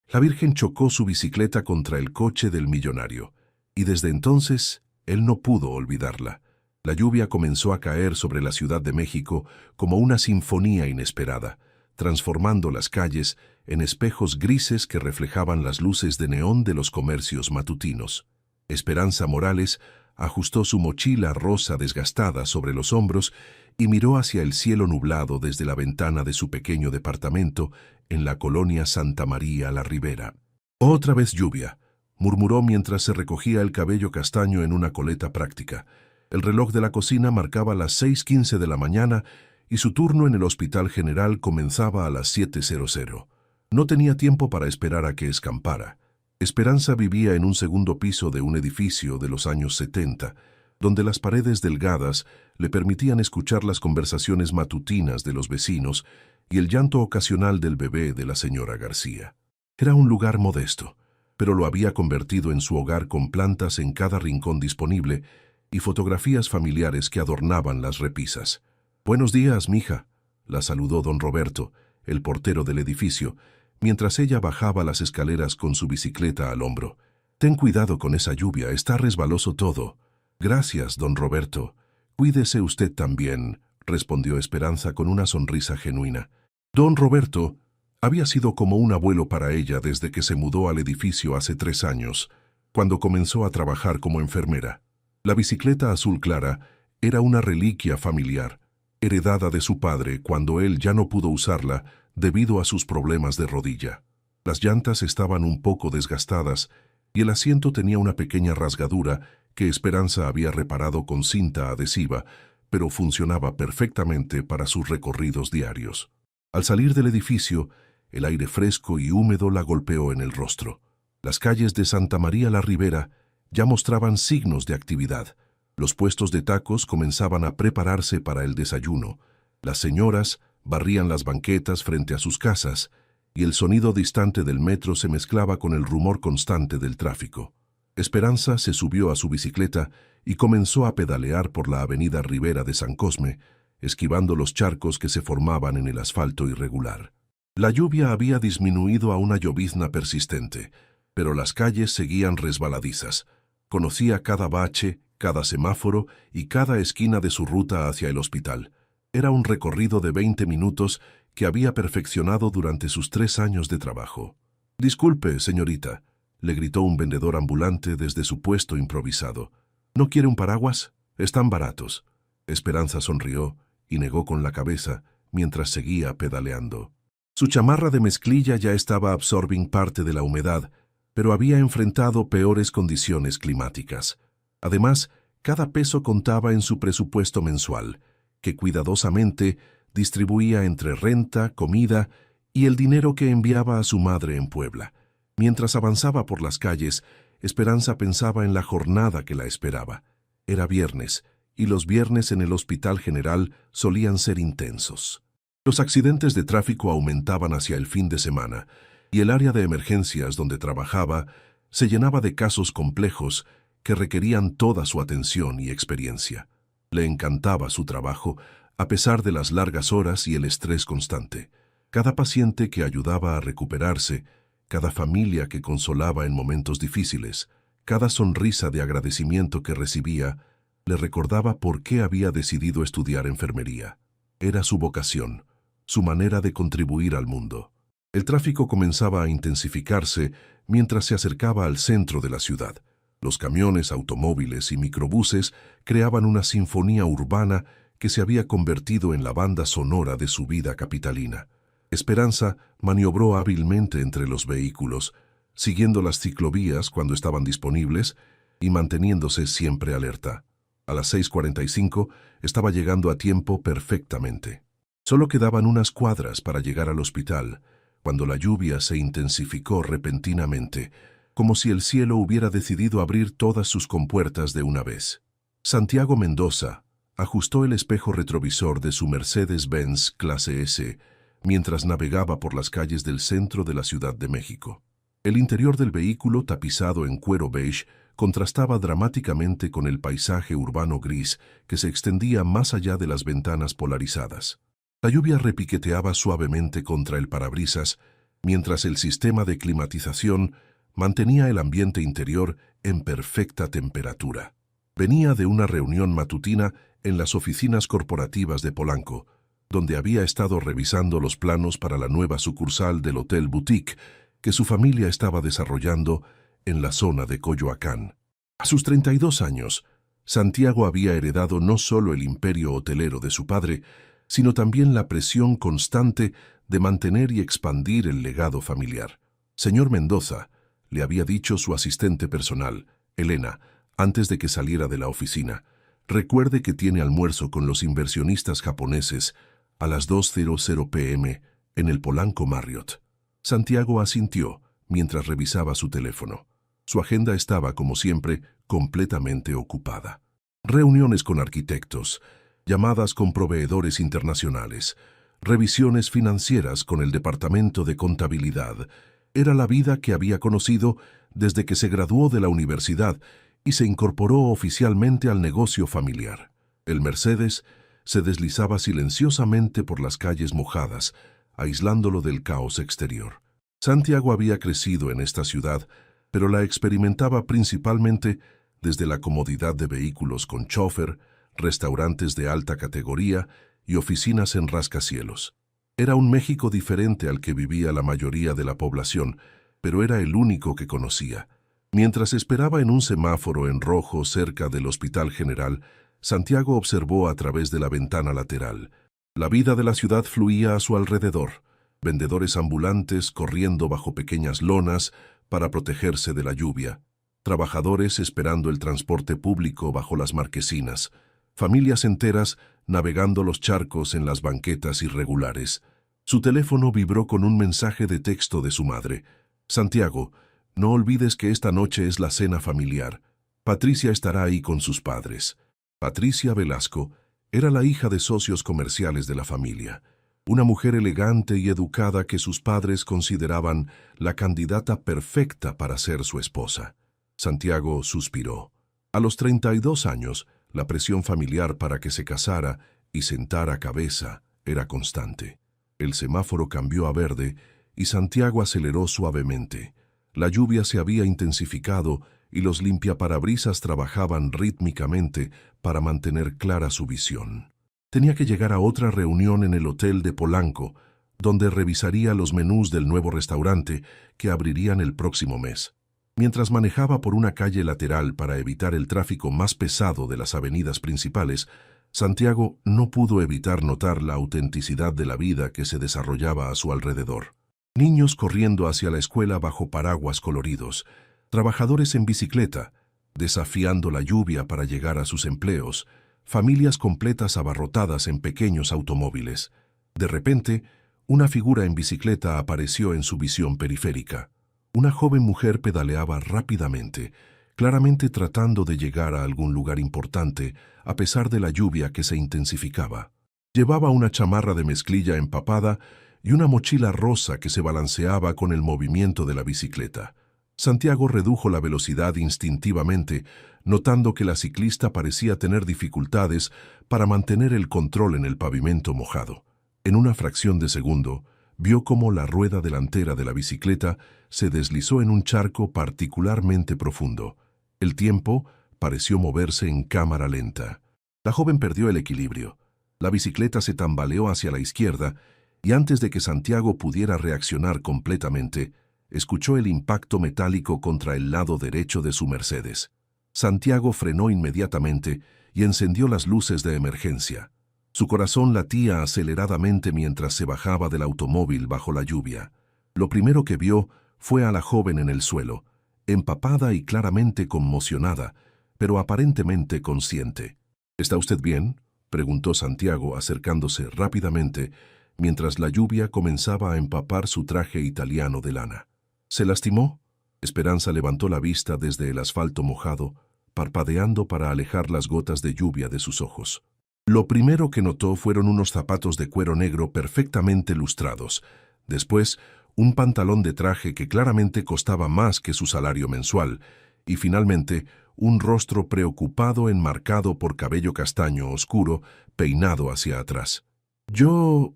La Virgen chocó su bicicleta contra el coche del millonario, y desde entonces él no pudo olvidarla. La lluvia comenzó a caer sobre la Ciudad de México como una sinfonía inesperada, transformando las calles en espejos grises que reflejaban las luces de neón de los comercios matutinos. Esperanza Morales ajustó su mochila rosa desgastada sobre los hombros y miró hacia el cielo nublado desde la ventana de su pequeño departamento en la colonia Santa María la Ribera. «Otra vez lluvia», murmuró mientras se recogía el cabello castaño en una coleta práctica. El reloj de la cocina marcaba las 6:15 de la mañana y su turno en el Hospital General comenzaba a las 7:00. No tenía tiempo para esperar a que escampara. Esperanza vivía en un segundo piso de un edificio de los años 70, donde las paredes delgadas le permitían escuchar las conversaciones matutinas de los vecinos y el llanto ocasional del bebé de la señora García. Era un lugar modesto, pero lo había convertido en su hogar con plantas en cada rincón disponible y fotografías familiares que adornaban las repisas. «Buenos días, mija», la saludó don Roberto, el portero del edificio, mientras ella bajaba las escaleras con su bicicleta al hombro. «Ten cuidado con esa lluvia, está resbaloso todo». «Gracias, don Roberto. Cuídese usted también», respondió Esperanza con una sonrisa genuina. Don Roberto había sido como un abuelo para ella desde que se mudó al edificio hace 3 años, cuando comenzó a trabajar como enfermera. La bicicleta azul clara era una reliquia familiar, heredada de su padre cuando él ya no pudo usarla debido a sus problemas de rodilla. Las llantas estaban un poco desgastadas y el asiento tenía una pequeña rasgadura que Esperanza había reparado con cinta adhesiva, pero funcionaba perfectamente para sus recorridos diarios. Al salir del edificio, el aire fresco y húmedo la golpeó en el rostro. Las calles de Santa María la Ribera ya mostraban signos de actividad. Los puestos de tacos comenzaban a prepararse para el desayuno. Las señoras barrían las banquetas frente a sus casas y el sonido distante del metro se mezclaba con el rumor constante del tráfico. Esperanza se subió a su bicicleta y comenzó a pedalear por la avenida Ribera de San Cosme, esquivando los charcos que se formaban en el asfalto irregular. La lluvia había disminuido a una llovizna persistente, pero las calles seguían resbaladizas. Conocía cada bache, cada semáforo y cada esquina de su ruta hacia el hospital. Era un recorrido de 20 minutos que había perfeccionado durante sus 3 años de trabajo. «Disculpe, señorita», le gritó un vendedor ambulante desde su puesto improvisado. «¿No quiere un paraguas? Están baratos». Esperanza sonrió y negó con la cabeza mientras seguía pedaleando. Su chamarra de mezclilla ya estaba absorbiendo parte de la humedad, pero había enfrentado peores condiciones climáticas. Además, cada peso contaba en su presupuesto mensual, que cuidadosamente distribuía entre renta, comida y el dinero que enviaba a su madre en Puebla. Mientras avanzaba por las calles, Esperanza pensaba en la jornada que la esperaba. Era viernes, y los viernes en el Hospital General solían ser intensos. Los accidentes de tráfico aumentaban hacia el fin de semana, y el área de emergencias donde trabajaba se llenaba de casos complejos que requerían toda su atención y experiencia. Le encantaba su trabajo, a pesar de las largas horas y el estrés constante. Cada paciente que ayudaba a recuperarse, cada familia que consolaba en momentos difíciles, cada sonrisa de agradecimiento que recibía, le recordaba por qué había decidido estudiar enfermería. Era su vocación, su manera de contribuir al mundo. El tráfico comenzaba a intensificarse mientras se acercaba al centro de la ciudad. Los camiones, automóviles y microbuses creaban una sinfonía urbana que se había convertido en la banda sonora de su vida capitalina. Esperanza maniobró hábilmente entre los vehículos, siguiendo las ciclovías cuando estaban disponibles y manteniéndose siempre alerta. A las 6:45 estaba llegando a tiempo perfectamente. Solo quedaban unas cuadras para llegar al hospital, cuando la lluvia se intensificó repentinamente, como si el cielo hubiera decidido abrir todas sus compuertas de una vez. Santiago Mendoza ajustó el espejo retrovisor de su Mercedes-Benz Clase S mientras navegaba por las calles del centro de la Ciudad de México. El interior del vehículo, tapizado en cuero beige, contrastaba dramáticamente con el paisaje urbano gris que se extendía más allá de las ventanas polarizadas. La lluvia repiqueteaba suavemente contra el parabrisas, mientras el sistema de climatización mantenía el ambiente interior en perfecta temperatura. Venía de una reunión matutina en las oficinas corporativas de Polanco, donde había estado revisando los planos para la nueva sucursal del Hotel Boutique que su familia estaba desarrollando en la zona de Coyoacán. A sus 32 años, Santiago había heredado no solo el imperio hotelero de su padre, sino también la presión constante de mantener y expandir el legado familiar. Señor Mendoza, le había dicho su asistente personal, Elena, antes de que saliera de la oficina, recuerde que tiene almuerzo con los inversionistas japoneses a las 2:00 p.m. en el Polanco Marriott. Santiago asintió mientras revisaba su teléfono. Su agenda estaba, como siempre, completamente ocupada. Reuniones con arquitectos, llamadas con proveedores internacionales, revisiones financieras con el departamento de contabilidad. Era la vida que había conocido desde que se graduó de la universidad y se incorporó oficialmente al negocio familiar. El Mercedes se deslizaba silenciosamente por las calles mojadas, aislándolo del caos exterior. Santiago había crecido en esta ciudad, pero la experimentaba principalmente desde la comodidad de vehículos con chófer, restaurantes de alta categoría y oficinas en rascacielos. Era un México diferente al que vivía la mayoría de la población, pero era el único que conocía. Mientras esperaba en un semáforo en rojo cerca del Hospital General, Santiago observó a través de la ventana lateral. La vida de la ciudad fluía a su alrededor. Vendedores ambulantes corriendo bajo pequeñas lonas para protegerse de la lluvia. Trabajadores esperando el transporte público bajo las marquesinas. Familias enteras navegando los charcos en las banquetas irregulares. Su teléfono vibró con un mensaje de texto de su madre. Santiago, no olvides que esta noche es la cena familiar. Patricia estará ahí con sus padres. Patricia Velasco era la hija de socios comerciales de la familia. Una mujer elegante y educada que sus padres consideraban la candidata perfecta para ser su esposa. Santiago suspiró. A los 32 años, la presión familiar para que se casara y sentara cabeza era constante. El semáforo cambió a verde y Santiago aceleró suavemente. La lluvia se había intensificado y los limpiaparabrisas trabajaban rítmicamente para mantener clara su visión. Tenía que llegar a otra reunión en el hotel de Polanco, donde revisaría los menús del nuevo restaurante que abrirían el próximo mes. Mientras manejaba por una calle lateral para evitar el tráfico más pesado de las avenidas principales, Santiago no pudo evitar notar la autenticidad de la vida que se desarrollaba a su alrededor. Niños corriendo hacia la escuela bajo paraguas coloridos, trabajadores en bicicleta, desafiando la lluvia para llegar a sus empleos, familias completas abarrotadas en pequeños automóviles. De repente, una figura en bicicleta apareció en su visión periférica. Una joven mujer pedaleaba rápidamente, claramente tratando de llegar a algún lugar importante, a pesar de la lluvia que se intensificaba. Llevaba una chamarra de mezclilla empapada y una mochila rosa que se balanceaba con el movimiento de la bicicleta. Santiago redujo la velocidad instintivamente, notando que la ciclista parecía tener dificultades para mantener el control en el pavimento mojado. En una fracción de segundo, vio cómo la rueda delantera de la bicicleta se deslizó en un charco particularmente profundo. El tiempo pareció moverse en cámara lenta. La joven perdió el equilibrio. La bicicleta se tambaleó hacia la izquierda y antes de que Santiago pudiera reaccionar completamente, escuchó el impacto metálico contra el lado derecho de su Mercedes. Santiago frenó inmediatamente y encendió las luces de emergencia. Su corazón latía aceleradamente mientras se bajaba del automóvil bajo la lluvia. Lo primero que vio fue a la joven en el suelo, empapada y claramente conmocionada, pero aparentemente consciente. ¿Está usted bien?, preguntó Santiago acercándose rápidamente mientras la lluvia comenzaba a empapar su traje italiano de lana. ¿Se lastimó? Esperanza levantó la vista desde el asfalto mojado, parpadeando para alejar las gotas de lluvia de sus ojos. Lo primero que notó fueron unos zapatos de cuero negro perfectamente lustrados. Después, un pantalón de traje que claramente costaba más que su salario mensual. Y finalmente, un rostro preocupado enmarcado por cabello castaño oscuro, peinado hacia atrás. Yo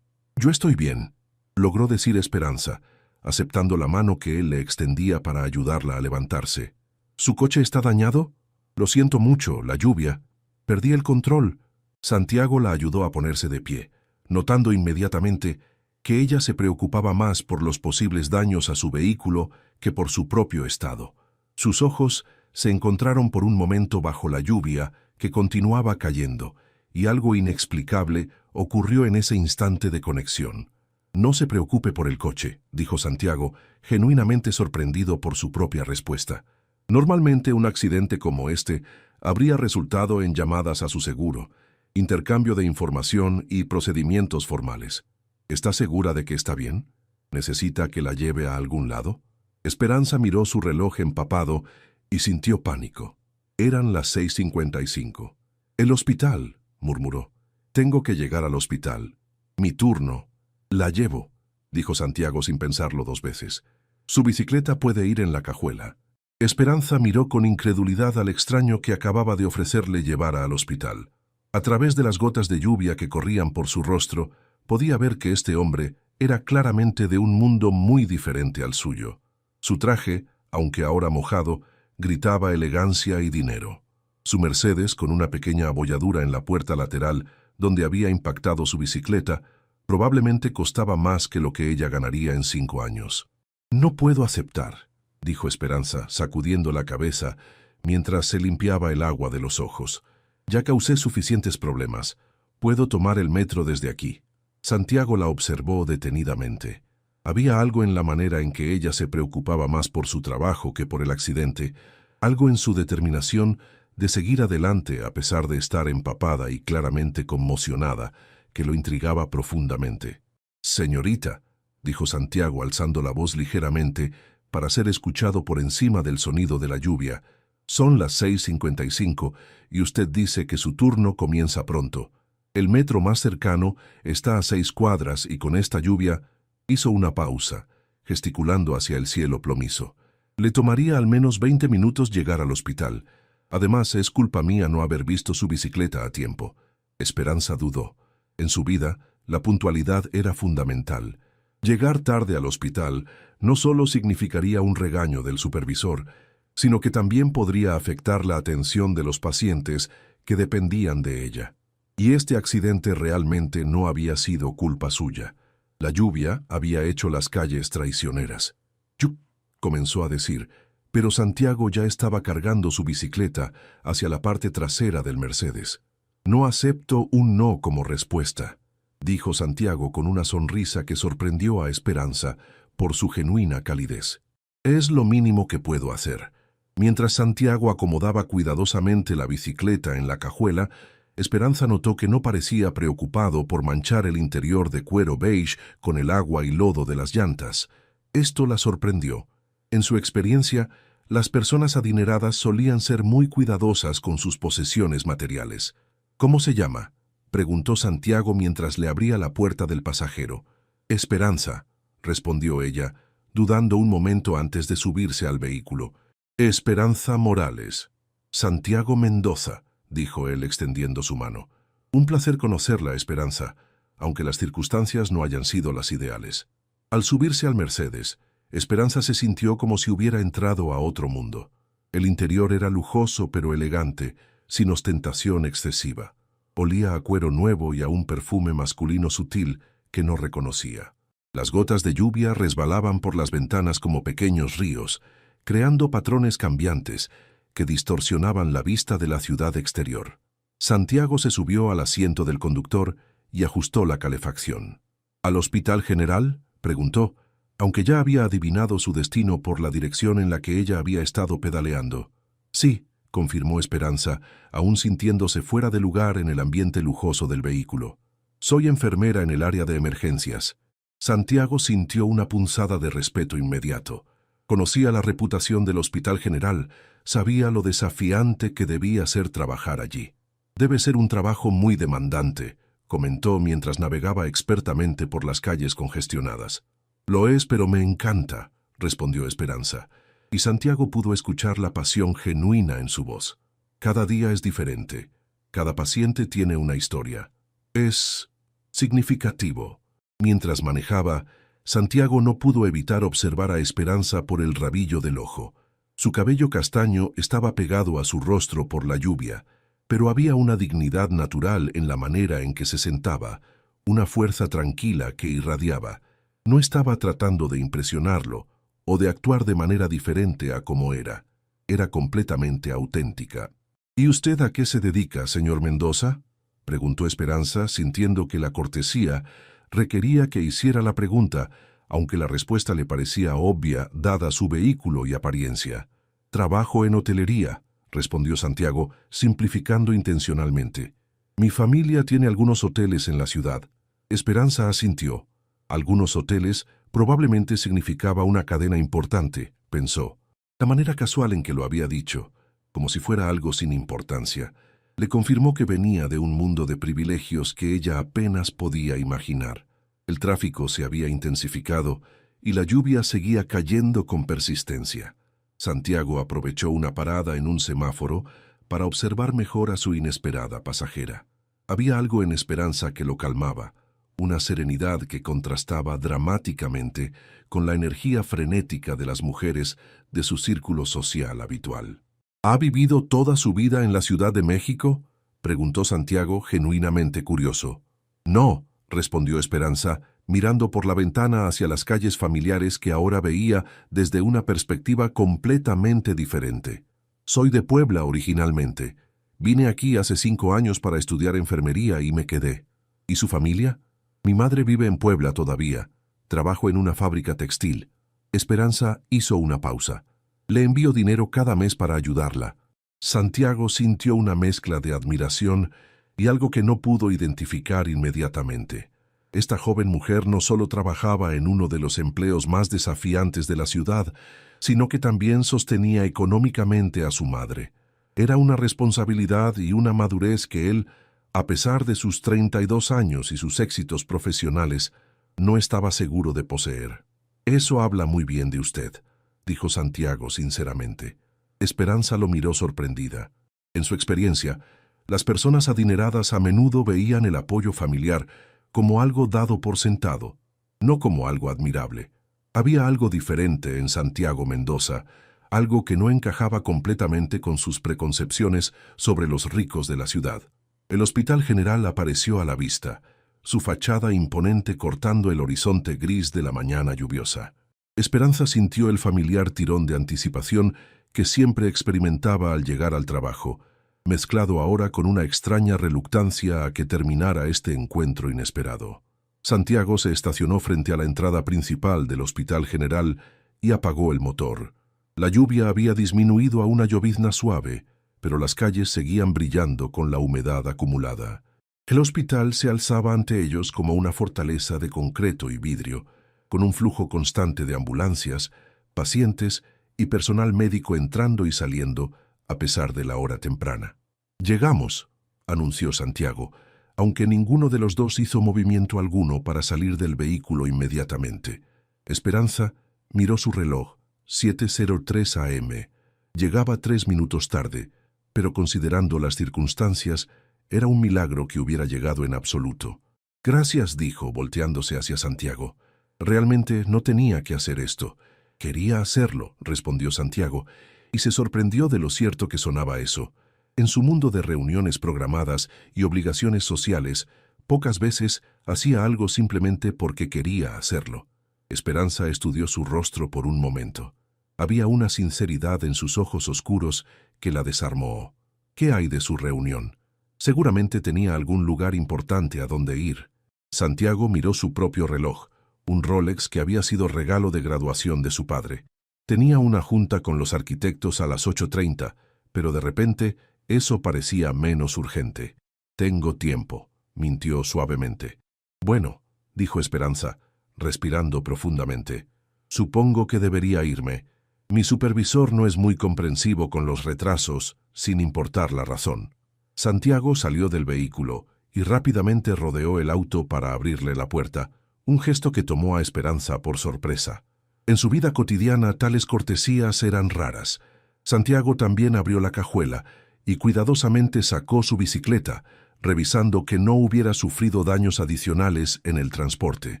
estoy bien, logró decir Esperanza, aceptando la mano que él le extendía para ayudarla a levantarse. ¿Su coche está dañado? Lo siento mucho, la lluvia. Perdí el control. Santiago la ayudó a ponerse de pie, notando inmediatamente que ella se preocupaba más por los posibles daños a su vehículo que por su propio estado. Sus ojos se encontraron por un momento bajo la lluvia que continuaba cayendo, y algo inexplicable ocurrió en ese instante de conexión. «No se preocupe por el coche», dijo Santiago, genuinamente sorprendido por su propia respuesta. Normalmente un accidente como este habría resultado en llamadas a su seguro, intercambio de información y procedimientos formales. ¿Está segura de que está bien? ¿Necesita que la lleve a algún lado? Esperanza miró su reloj empapado y sintió pánico. Eran las 6:55. «El hospital», murmuró. «Tengo que llegar al hospital. Mi turno». «La llevo», dijo Santiago sin pensarlo dos veces. «Su bicicleta puede ir en la cajuela». Esperanza miró con incredulidad al extraño que acababa de ofrecerle llevar al hospital. A través de las gotas de lluvia que corrían por su rostro, podía ver que este hombre era claramente de un mundo muy diferente al suyo. Su traje, aunque ahora mojado, gritaba elegancia y dinero. Su Mercedes, con una pequeña abolladura en la puerta lateral donde había impactado su bicicleta, probablemente costaba más que lo que ella ganaría en 5 años. «No puedo aceptar», dijo Esperanza, sacudiendo la cabeza mientras se limpiaba el agua de los ojos. «Ya causé suficientes problemas. Puedo tomar el metro desde aquí». Santiago la observó detenidamente. Había algo en la manera en que ella se preocupaba más por su trabajo que por el accidente, algo en su determinación de seguir adelante a pesar de estar empapada y claramente conmocionada, que lo intrigaba profundamente. «Señorita», dijo Santiago alzando la voz ligeramente para ser escuchado por encima del sonido de la lluvia, «son las 6:55 y usted dice que su turno comienza pronto. El metro más cercano está a 6 cuadras y con esta lluvia…» Hizo una pausa, gesticulando hacia el cielo plomizo. «Le tomaría al menos 20 minutos llegar al hospital. Además, es culpa mía no haber visto su bicicleta a tiempo». Esperanza dudó. En su vida, la puntualidad era fundamental. Llegar tarde al hospital no solo significaría un regaño del supervisor, sino que también podría afectar la atención de los pacientes que dependían de ella. Y este accidente realmente no había sido culpa suya. La lluvia había hecho las calles traicioneras. «Yup», comenzó a decir, pero Santiago ya estaba cargando su bicicleta hacia la parte trasera del Mercedes. «No acepto un no como respuesta», dijo Santiago con una sonrisa que sorprendió a Esperanza por su genuina calidez. «Es lo mínimo que puedo hacer». Mientras Santiago acomodaba cuidadosamente la bicicleta en la cajuela, Esperanza notó que no parecía preocupado por manchar el interior de cuero beige con el agua y lodo de las llantas. Esto la sorprendió. En su experiencia, las personas adineradas solían ser muy cuidadosas con sus posesiones materiales. «¿Cómo se llama?», preguntó Santiago mientras le abría la puerta del pasajero. «Esperanza», respondió ella, dudando un momento antes de subirse al vehículo. «Esperanza Morales». «Santiago Mendoza», dijo él extendiendo su mano. «Un placer conocerla, Esperanza, aunque las circunstancias no hayan sido las ideales». Al subirse al Mercedes, Esperanza se sintió como si hubiera entrado a otro mundo. El interior era lujoso pero elegante, sin ostentación excesiva. Olía a cuero nuevo y a un perfume masculino sutil que no reconocía. Las gotas de lluvia resbalaban por las ventanas como pequeños ríos, creando patrones cambiantes que distorsionaban la vista de la ciudad exterior. Santiago se subió al asiento del conductor y ajustó la calefacción. «¿Al Hospital General?», preguntó, aunque ya había adivinado su destino por la dirección en la que ella había estado pedaleando. «Sí», confirmó Esperanza, aún sintiéndose fuera de lugar en el ambiente lujoso del vehículo. «Soy enfermera en el área de emergencias». Santiago sintió una punzada de respeto inmediato. Conocía la reputación del Hospital General, sabía lo desafiante que debía ser trabajar allí. «Debe ser un trabajo muy demandante», comentó mientras navegaba expertamente por las calles congestionadas. «Lo es, pero me encanta», respondió Esperanza, y Santiago pudo escuchar la pasión genuina en su voz. «Cada día es diferente. Cada paciente tiene una historia. Es significativo». Mientras manejaba, Santiago no pudo evitar observar a Esperanza por el rabillo del ojo. Su cabello castaño estaba pegado a su rostro por la lluvia, pero había una dignidad natural en la manera en que se sentaba, una fuerza tranquila que irradiaba. No estaba tratando de impresionarlo o de actuar de manera diferente a como era. Era completamente auténtica. ¿Y usted a qué se dedica, señor Mendoza?, preguntó Esperanza, sintiendo que la cortesía requería que hiciera la pregunta, aunque la respuesta le parecía obvia dada su vehículo y apariencia. «Trabajo en hotelería», respondió Santiago, simplificando intencionalmente. «Mi familia tiene algunos hoteles en la ciudad». Esperanza asintió. Algunos hoteles probablemente significaba una cadena importante, pensó. La manera casual en que lo había dicho, como si fuera algo sin importancia, le confirmó que venía de un mundo de privilegios que ella apenas podía imaginar. El tráfico se había intensificado y la lluvia seguía cayendo con persistencia. Santiago aprovechó una parada en un semáforo para observar mejor a su inesperada pasajera. Había algo en Esperanza que lo calmaba, una serenidad que contrastaba dramáticamente con la energía frenética de las mujeres de su círculo social habitual. «¿Ha vivido toda su vida en la Ciudad de México?», preguntó Santiago, genuinamente curioso. «No», respondió Esperanza, mirando por la ventana hacia las calles familiares que ahora veía desde una perspectiva completamente diferente. «Soy de Puebla originalmente. Vine aquí hace 5 años para estudiar enfermería y me quedé». «¿Y su familia?». «Mi madre vive en Puebla todavía. Trabajo en una fábrica textil». Esperanza hizo una pausa. «Le envío dinero cada mes para ayudarla». Santiago sintió una mezcla de admiración y algo que no pudo identificar inmediatamente. Esta joven mujer no solo trabajaba en uno de los empleos más desafiantes de la ciudad, sino que también sostenía económicamente a su madre. Era una responsabilidad y una madurez que él, a pesar de sus 32 años y sus éxitos profesionales, no estaba seguro de poseer. «Eso habla muy bien de usted», dijo Santiago sinceramente. Esperanza lo miró sorprendida. En su experiencia, las personas adineradas a menudo veían el apoyo familiar como algo dado por sentado, no como algo admirable. Había algo diferente en Santiago Mendoza, algo que no encajaba completamente con sus preconcepciones sobre los ricos de la ciudad. El Hospital General apareció a la vista, su fachada imponente cortando el horizonte gris de la mañana lluviosa. Esperanza sintió el familiar tirón de anticipación que siempre experimentaba al llegar al trabajo, mezclado ahora con una extraña reluctancia a que terminara este encuentro inesperado. Santiago se estacionó frente a la entrada principal del Hospital General y apagó el motor. La lluvia había disminuido a una llovizna suave, pero las calles seguían brillando con la humedad acumulada. El hospital se alzaba ante ellos como una fortaleza de concreto y vidrio, con un flujo constante de ambulancias, pacientes y personal médico entrando y saliendo a pesar de la hora temprana. «Llegamos», anunció Santiago, aunque ninguno de los dos hizo movimiento alguno para salir del vehículo inmediatamente. Esperanza miró su reloj, 7:03 a.m. Llegaba 3 minutos tarde, pero considerando las circunstancias, era un milagro que hubiera llegado en absoluto. «Gracias», dijo, volteándose hacia Santiago. «Realmente no tenía que hacer esto». «Quería hacerlo», respondió Santiago, y se sorprendió de lo cierto que sonaba eso. En su mundo de reuniones programadas y obligaciones sociales, pocas veces hacía algo simplemente porque quería hacerlo. Esperanza estudió su rostro por un momento. Había una sinceridad en sus ojos oscuros que la desarmó. ¿Qué hay de su reunión? Seguramente tenía algún lugar importante a donde ir. Santiago miró su propio reloj, un Rolex que había sido regalo de graduación de su padre. Tenía una junta con los arquitectos a las 8:30, pero de repente eso parecía menos urgente. «Tengo tiempo», mintió suavemente. «Bueno», dijo Esperanza, respirando profundamente. «Supongo que debería irme. Mi supervisor no es muy comprensivo con los retrasos, sin importar la razón». Santiago salió del vehículo y rápidamente rodeó el auto para abrirle la puerta, un gesto que tomó a Esperanza por sorpresa. En su vida cotidiana tales cortesías eran raras. Santiago también abrió la cajuela y cuidadosamente sacó su bicicleta, revisando que no hubiera sufrido daños adicionales en el transporte.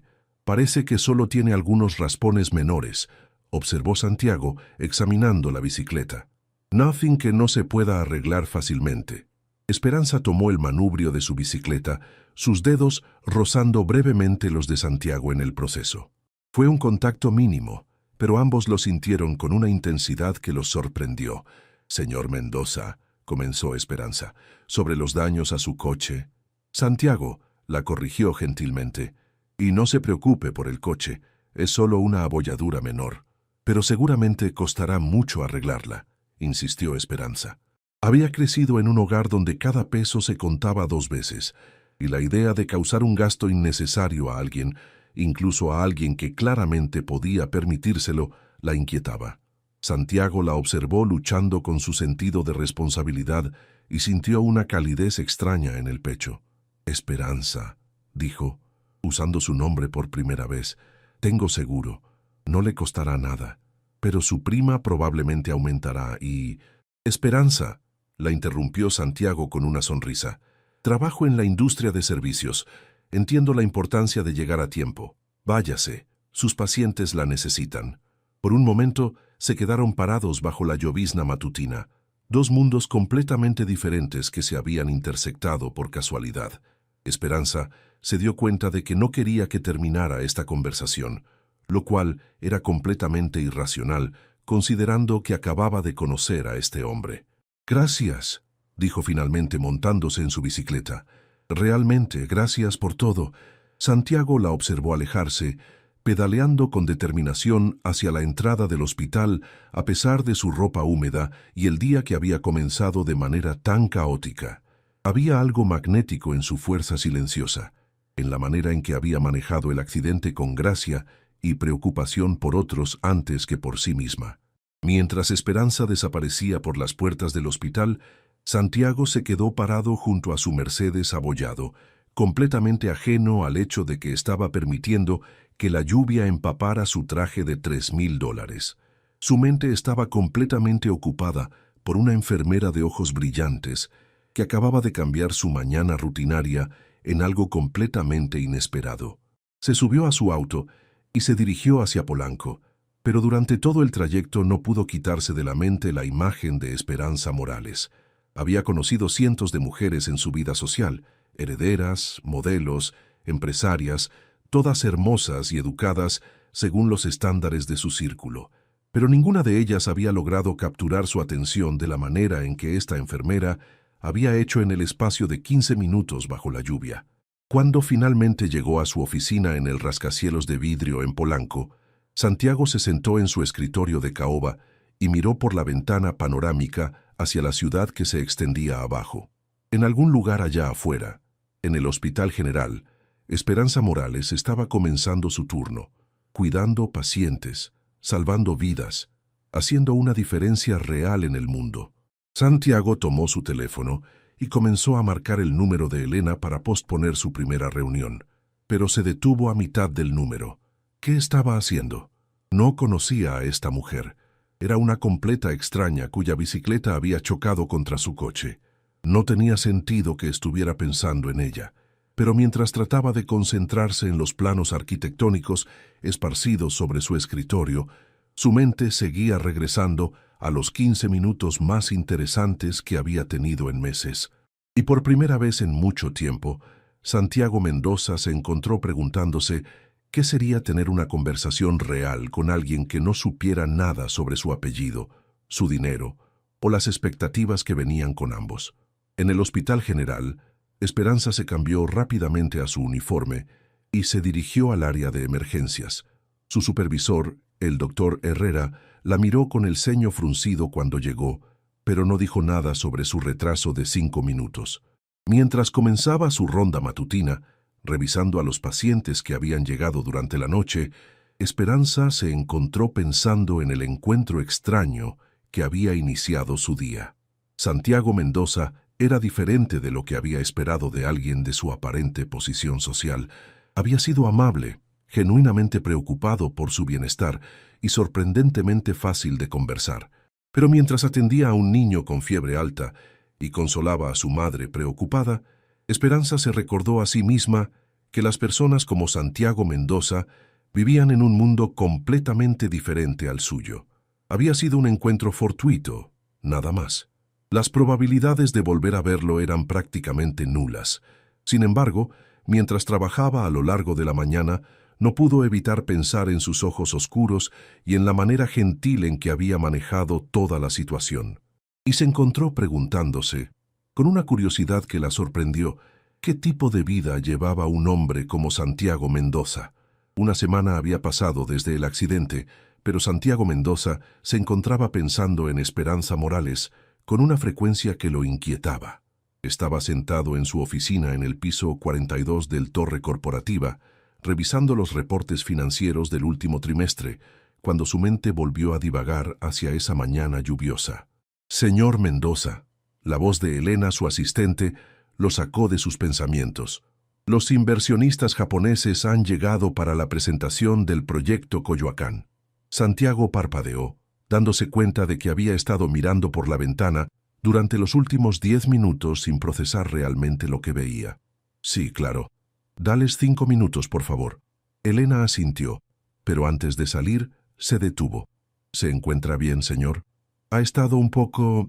Parece que solo tiene algunos raspones menores, observó Santiago, examinando la bicicleta. Nothing que no se pueda arreglar fácilmente. Esperanza tomó el manubrio de su bicicleta, sus dedos rozando brevemente los de Santiago en el proceso. Fue un contacto mínimo, pero ambos lo sintieron con una intensidad que los sorprendió. «Señor Mendoza», comenzó Esperanza, «sobre los daños a su coche». Santiago la corrigió gentilmente. «Y no se preocupe por el coche, es solo una abolladura menor. Pero seguramente costará mucho arreglarla», insistió Esperanza. Había crecido en un hogar donde cada peso se contaba 2 veces, y la idea de causar un gasto innecesario a alguien, incluso a alguien que claramente podía permitírselo, la inquietaba. Santiago la observó luchando con su sentido de responsabilidad y sintió una calidez extraña en el pecho. «Esperanza», dijo, usando su nombre por primera vez, «tengo seguro, no le costará nada, pero su prima probablemente aumentará y...» «Esperanza», la interrumpió Santiago con una sonrisa, «trabajo en la industria de servicios. Entiendo la importancia de llegar a tiempo. Váyase, sus pacientes la necesitan». Por un momento se quedaron parados bajo la llovizna matutina, 2 mundos completamente diferentes que se habían intersectado por casualidad. Esperanza se dio cuenta de que no quería que terminara esta conversación, lo cual era completamente irracional, considerando que acababa de conocer a este hombre. «Gracias», dijo finalmente montándose en su bicicleta. «Realmente, gracias por todo». Santiago la observó alejarse, pedaleando con determinación hacia la entrada del hospital a pesar de su ropa húmeda y el día que había comenzado de manera tan caótica. Había algo magnético en su fuerza silenciosa, en la manera en que había manejado el accidente con gracia y preocupación por otros antes que por sí misma. Mientras Esperanza desaparecía por las puertas del hospital, Santiago se quedó parado junto a su Mercedes abollado, completamente ajeno al hecho de que estaba permitiendo que la lluvia empapara su traje de $3,000. Su mente estaba completamente ocupada por una enfermera de ojos brillantes que acababa de cambiar su mañana rutinaria en algo completamente inesperado. Se subió a su auto y se dirigió hacia Polanco, pero durante todo el trayecto no pudo quitarse de la mente la imagen de Esperanza Morales. Había conocido cientos de mujeres en su vida social, herederas, modelos, empresarias, todas hermosas y educadas según los estándares de su círculo, pero ninguna de ellas había logrado capturar su atención de la manera en que esta enfermera había hecho en el espacio de 15 minutos bajo la lluvia. Cuando finalmente llegó a su oficina en el rascacielos de vidrio en Polanco, Santiago se sentó en su escritorio de caoba y miró por la ventana panorámica hacia la ciudad que se extendía abajo. En algún lugar allá afuera, en el Hospital General, Esperanza Morales estaba comenzando su turno, cuidando pacientes, salvando vidas, haciendo una diferencia real en el mundo. Santiago tomó su teléfono y comenzó a marcar el número de Elena para posponer su primera reunión, pero se detuvo a mitad del número. ¿Qué estaba haciendo? No conocía a esta mujer. Era una completa extraña cuya bicicleta había chocado contra su coche. No tenía sentido que estuviera pensando en ella, pero mientras trataba de concentrarse en los planos arquitectónicos esparcidos sobre su escritorio, su mente seguía regresando a los 15 minutos más interesantes que había tenido en meses. Y por primera vez en mucho tiempo, Santiago Mendoza se encontró preguntándose qué sería tener una conversación real con alguien que no supiera nada sobre su apellido, su dinero o las expectativas que venían con ambos. En el Hospital General, Esperanza se cambió rápidamente a su uniforme y se dirigió al área de emergencias. Su supervisor, el doctor Herrera, la miró con el ceño fruncido cuando llegó, pero no dijo nada sobre su retraso de 5 minutos. Mientras comenzaba su ronda matutina, revisando a los pacientes que habían llegado durante la noche, Esperanza se encontró pensando en el encuentro extraño que había iniciado su día. Santiago Mendoza era diferente de lo que había esperado de alguien de su aparente posición social. Había sido amable, genuinamente preocupado por su bienestar y sorprendentemente fácil de conversar. Pero mientras atendía a un niño con fiebre alta y consolaba a su madre preocupada, Esperanza se recordó a sí misma que las personas como Santiago Mendoza vivían en un mundo completamente diferente al suyo. Había sido un encuentro fortuito, nada más. Las probabilidades de volver a verlo eran prácticamente nulas. Sin embargo, mientras trabajaba a lo largo de la mañana, no pudo evitar pensar en sus ojos oscuros y en la manera gentil en que había manejado toda la situación. Y se encontró preguntándose, con una curiosidad que la sorprendió, ¿qué tipo de vida llevaba un hombre como Santiago Mendoza? Una semana había pasado desde el accidente, pero Santiago Mendoza se encontraba pensando en Esperanza Morales con una frecuencia que lo inquietaba. Estaba sentado en su oficina en el piso 42 del Torre Corporativa, revisando los reportes financieros del último trimestre, cuando su mente volvió a divagar hacia esa mañana lluviosa. Señor Mendoza, la voz de Elena, su asistente, lo sacó de sus pensamientos. Los inversionistas japoneses han llegado para la presentación del proyecto Coyoacán. Santiago parpadeó, dándose cuenta de que había estado mirando por la ventana durante los últimos 10 minutos sin procesar realmente lo que veía. Sí, claro. Dales 5 minutos, por favor. Elena asintió, pero antes de salir, se detuvo. ¿Se encuentra bien, señor? Ha estado un poco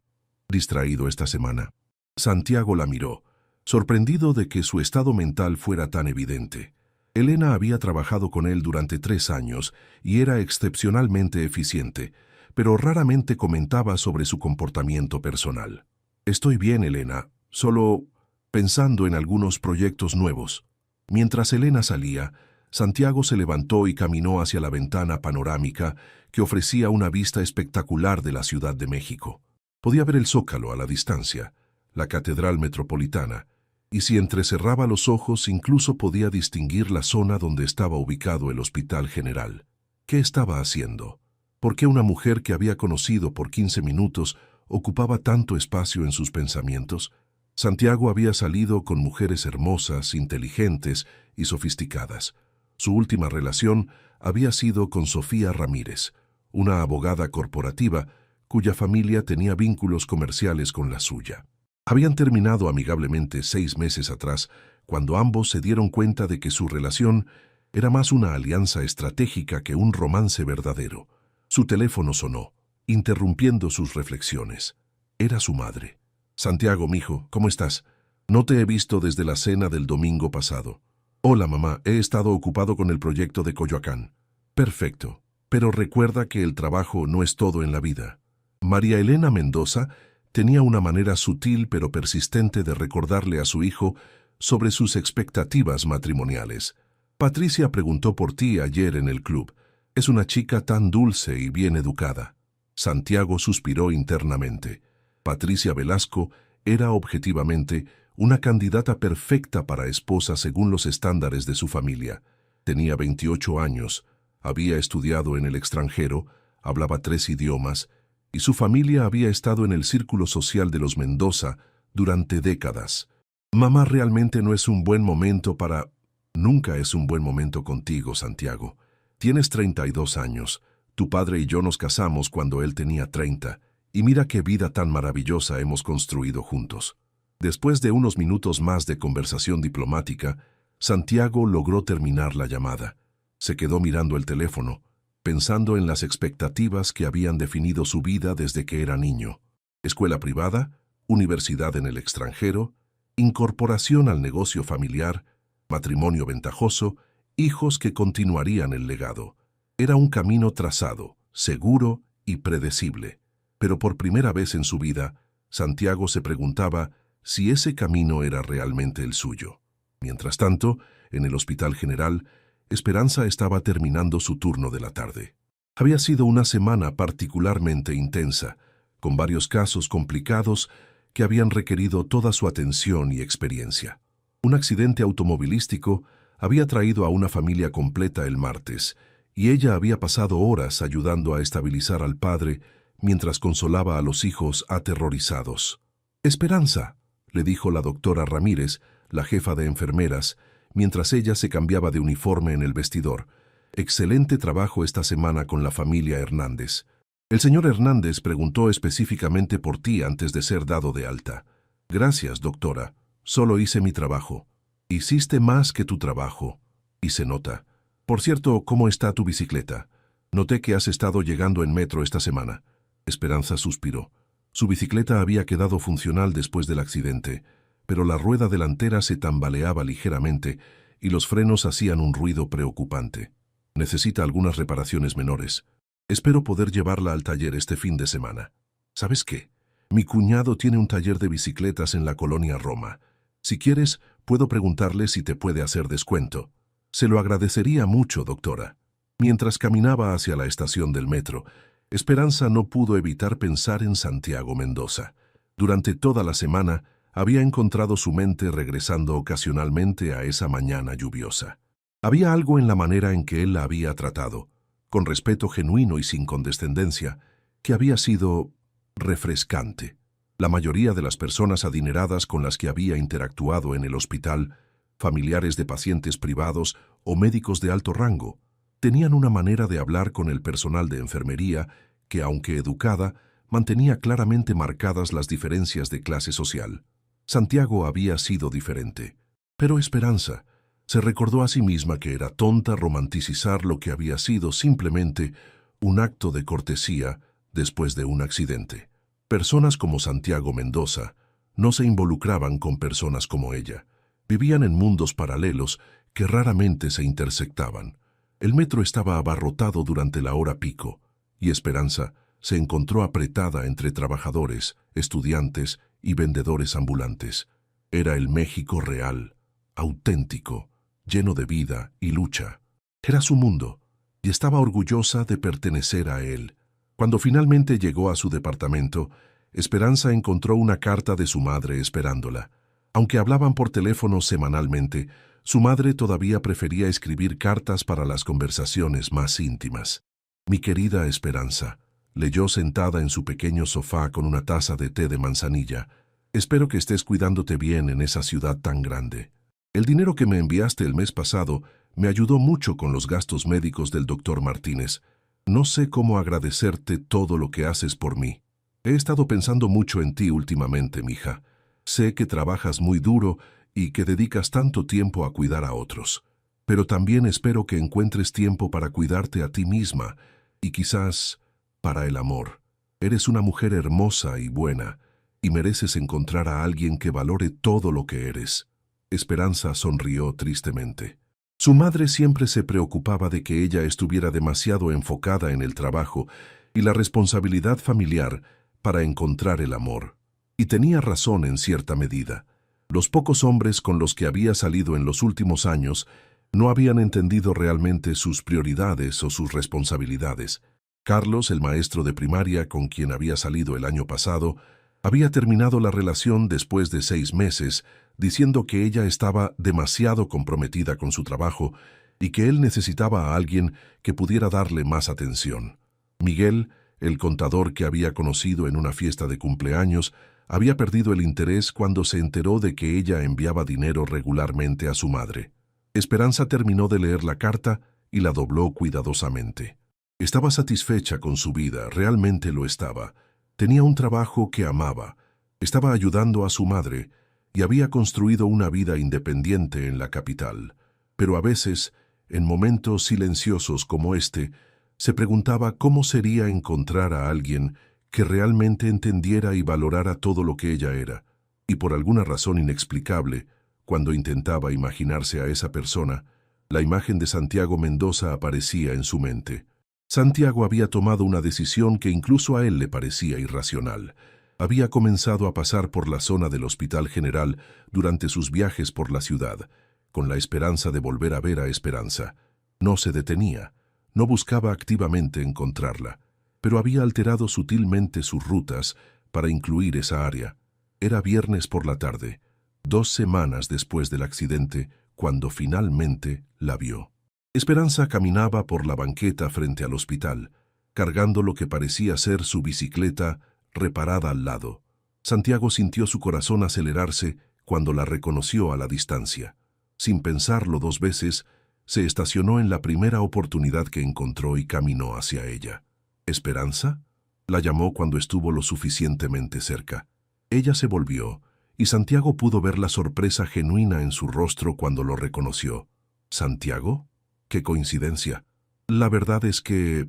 distraído esta semana. Santiago la miró, sorprendido de que su estado mental fuera tan evidente. Elena había trabajado con él durante 3 años y era excepcionalmente eficiente, pero raramente comentaba sobre su comportamiento personal. Estoy bien, Elena, solo pensando en algunos proyectos nuevos. Mientras Elena salía, Santiago se levantó y caminó hacia la ventana panorámica que ofrecía una vista espectacular de la Ciudad de México. Podía ver el Zócalo a la distancia, la Catedral Metropolitana, y si entrecerraba los ojos incluso podía distinguir la zona donde estaba ubicado el Hospital General. ¿Qué estaba haciendo? ¿Por qué una mujer que había conocido por 15 minutos ocupaba tanto espacio en sus pensamientos? Santiago había salido con mujeres hermosas, inteligentes y sofisticadas. Su última relación había sido con Sofía Ramírez, una abogada corporativa cuya familia tenía vínculos comerciales con la suya. Habían terminado amigablemente 6 meses atrás, cuando ambos se dieron cuenta de que su relación era más una alianza estratégica que un romance verdadero. Su teléfono sonó, interrumpiendo sus reflexiones. Era su madre. Santiago, mijo, ¿cómo estás? No te he visto desde la cena del domingo pasado. Hola, mamá, he estado ocupado con el proyecto de Coyoacán. Perfecto, pero recuerda que el trabajo no es todo en la vida. María Elena Mendoza tenía una manera sutil pero persistente de recordarle a su hijo sobre sus expectativas matrimoniales. Patricia preguntó por ti ayer en el club. Es una chica tan dulce y bien educada. Santiago suspiró internamente. Patricia Velasco era objetivamente una candidata perfecta para esposa según los estándares de su familia. Tenía 28 años, había estudiado en el extranjero, hablaba 3 idiomas, y su familia había estado en el círculo social de los Mendoza durante décadas. Mamá, realmente no es un buen momento para... Nunca es un buen momento contigo, Santiago. Tienes 32 años. Tu padre y yo nos casamos cuando él tenía 30, y mira qué vida tan maravillosa hemos construido juntos. Después de unos minutos más de conversación diplomática, Santiago logró terminar la llamada. Se quedó mirando el teléfono, pensando en las expectativas que habían definido su vida desde que era niño. Escuela privada, universidad en el extranjero, incorporación al negocio familiar, matrimonio ventajoso, hijos que continuarían el legado. Era un camino trazado, seguro y predecible. Pero por primera vez en su vida, Santiago se preguntaba si ese camino era realmente el suyo. Mientras tanto, en el Hospital General, Esperanza estaba terminando su turno de la tarde. Había sido una semana particularmente intensa, con varios casos complicados que habían requerido toda su atención y experiencia. Un accidente automovilístico había traído a una familia completa el martes, y ella había pasado horas ayudando a estabilizar al padre mientras consolaba a los hijos aterrorizados. «Esperanza», le dijo la doctora Ramírez, la jefa de enfermeras, mientras ella se cambiaba de uniforme en el vestidor. «Excelente trabajo esta semana con la familia Hernández. El señor Hernández preguntó específicamente por ti antes de ser dado de alta». «Gracias, doctora. Solo hice mi trabajo». Hiciste más que tu trabajo, y se nota. Por cierto, ¿cómo está tu bicicleta? Noté que has estado llegando en metro esta semana. Esperanza suspiró. Su bicicleta había quedado funcional después del accidente, pero la rueda delantera se tambaleaba ligeramente y los frenos hacían un ruido preocupante. Necesita algunas reparaciones menores. Espero poder llevarla al taller este fin de semana. ¿Sabes qué? Mi cuñado tiene un taller de bicicletas en la colonia Roma. Si quieres, puedo preguntarle si te puede hacer descuento. Se lo agradecería mucho, doctora. Mientras caminaba hacia la estación del metro, Esperanza no pudo evitar pensar en Santiago Mendoza. Durante toda la semana, había encontrado su mente regresando ocasionalmente a esa mañana lluviosa. Había algo en la manera en que él la había tratado, con respeto genuino y sin condescendencia, que había sido refrescante. La mayoría de las personas adineradas con las que había interactuado en el hospital, familiares de pacientes privados o médicos de alto rango, tenían una manera de hablar con el personal de enfermería que, aunque educada, mantenía claramente marcadas las diferencias de clase social. Santiago había sido diferente. Pero Esperanza se recordó a sí misma que era tonta romanticizar lo que había sido simplemente un acto de cortesía después de un accidente. Personas como Santiago Mendoza no se involucraban con personas como ella. Vivían en mundos paralelos que raramente se intersectaban. El metro estaba abarrotado durante la hora pico, y Esperanza se encontró apretada entre trabajadores, estudiantes y vendedores ambulantes. Era el México real, auténtico, lleno de vida y lucha. Era su mundo, y estaba orgullosa de pertenecer a él. Cuando finalmente llegó a su departamento, Esperanza encontró una carta de su madre esperándola. Aunque hablaban por teléfono semanalmente, su madre todavía prefería escribir cartas para las conversaciones más íntimas. «Mi querida Esperanza», leyó sentada en su pequeño sofá con una taza de té de manzanilla, «espero que estés cuidándote bien en esa ciudad tan grande. El dinero que me enviaste el mes pasado me ayudó mucho con los gastos médicos del doctor Martínez. No sé cómo agradecerte todo lo que haces por mí. He estado pensando mucho en ti últimamente, mija. Sé que trabajas muy duro y que dedicas tanto tiempo a cuidar a otros. Pero también espero que encuentres tiempo para cuidarte a ti misma y quizás para el amor. Eres una mujer hermosa y buena y mereces encontrar a alguien que valore todo lo que eres». Esperanza sonrió tristemente. Su madre siempre se preocupaba de que ella estuviera demasiado enfocada en el trabajo y la responsabilidad familiar para encontrar el amor. Y tenía razón en cierta medida. Los pocos hombres con los que había salido en los últimos años no habían entendido realmente sus prioridades o sus responsabilidades. Carlos, el maestro de primaria con quien había salido el año pasado, había terminado la relación después de 6 meses, diciendo que ella estaba demasiado comprometida con su trabajo y que él necesitaba a alguien que pudiera darle más atención. Miguel, el contador que había conocido en una fiesta de cumpleaños, había perdido el interés cuando se enteró de que ella enviaba dinero regularmente a su madre. Esperanza terminó de leer la carta y la dobló cuidadosamente. Estaba satisfecha con su vida, realmente lo estaba. Tenía un trabajo que amaba, estaba ayudando a su madre y había construido una vida independiente en la capital. Pero a veces, en momentos silenciosos como este, se preguntaba cómo sería encontrar a alguien que realmente entendiera y valorara todo lo que ella era, y por alguna razón inexplicable, cuando intentaba imaginarse a esa persona, la imagen de Santiago Mendoza aparecía en su mente. Santiago había tomado una decisión que incluso a él le parecía irracional. Había comenzado a pasar por la zona del Hospital General durante sus viajes por la ciudad, con la esperanza de volver a ver a Esperanza. No se detenía, no buscaba activamente encontrarla, pero había alterado sutilmente sus rutas para incluir esa área. Era viernes por la tarde, 2 semanas después del accidente, cuando finalmente la vio. Esperanza caminaba por la banqueta frente al hospital, cargando lo que parecía ser su bicicleta reparada al lado. Santiago sintió su corazón acelerarse cuando la reconoció a la distancia. Sin pensarlo 2 veces, se estacionó en la primera oportunidad que encontró y caminó hacia ella. «¿Esperanza?», la llamó cuando estuvo lo suficientemente cerca. Ella se volvió y Santiago pudo ver la sorpresa genuina en su rostro cuando lo reconoció. ¿Santiago? ¡Qué coincidencia! La verdad es que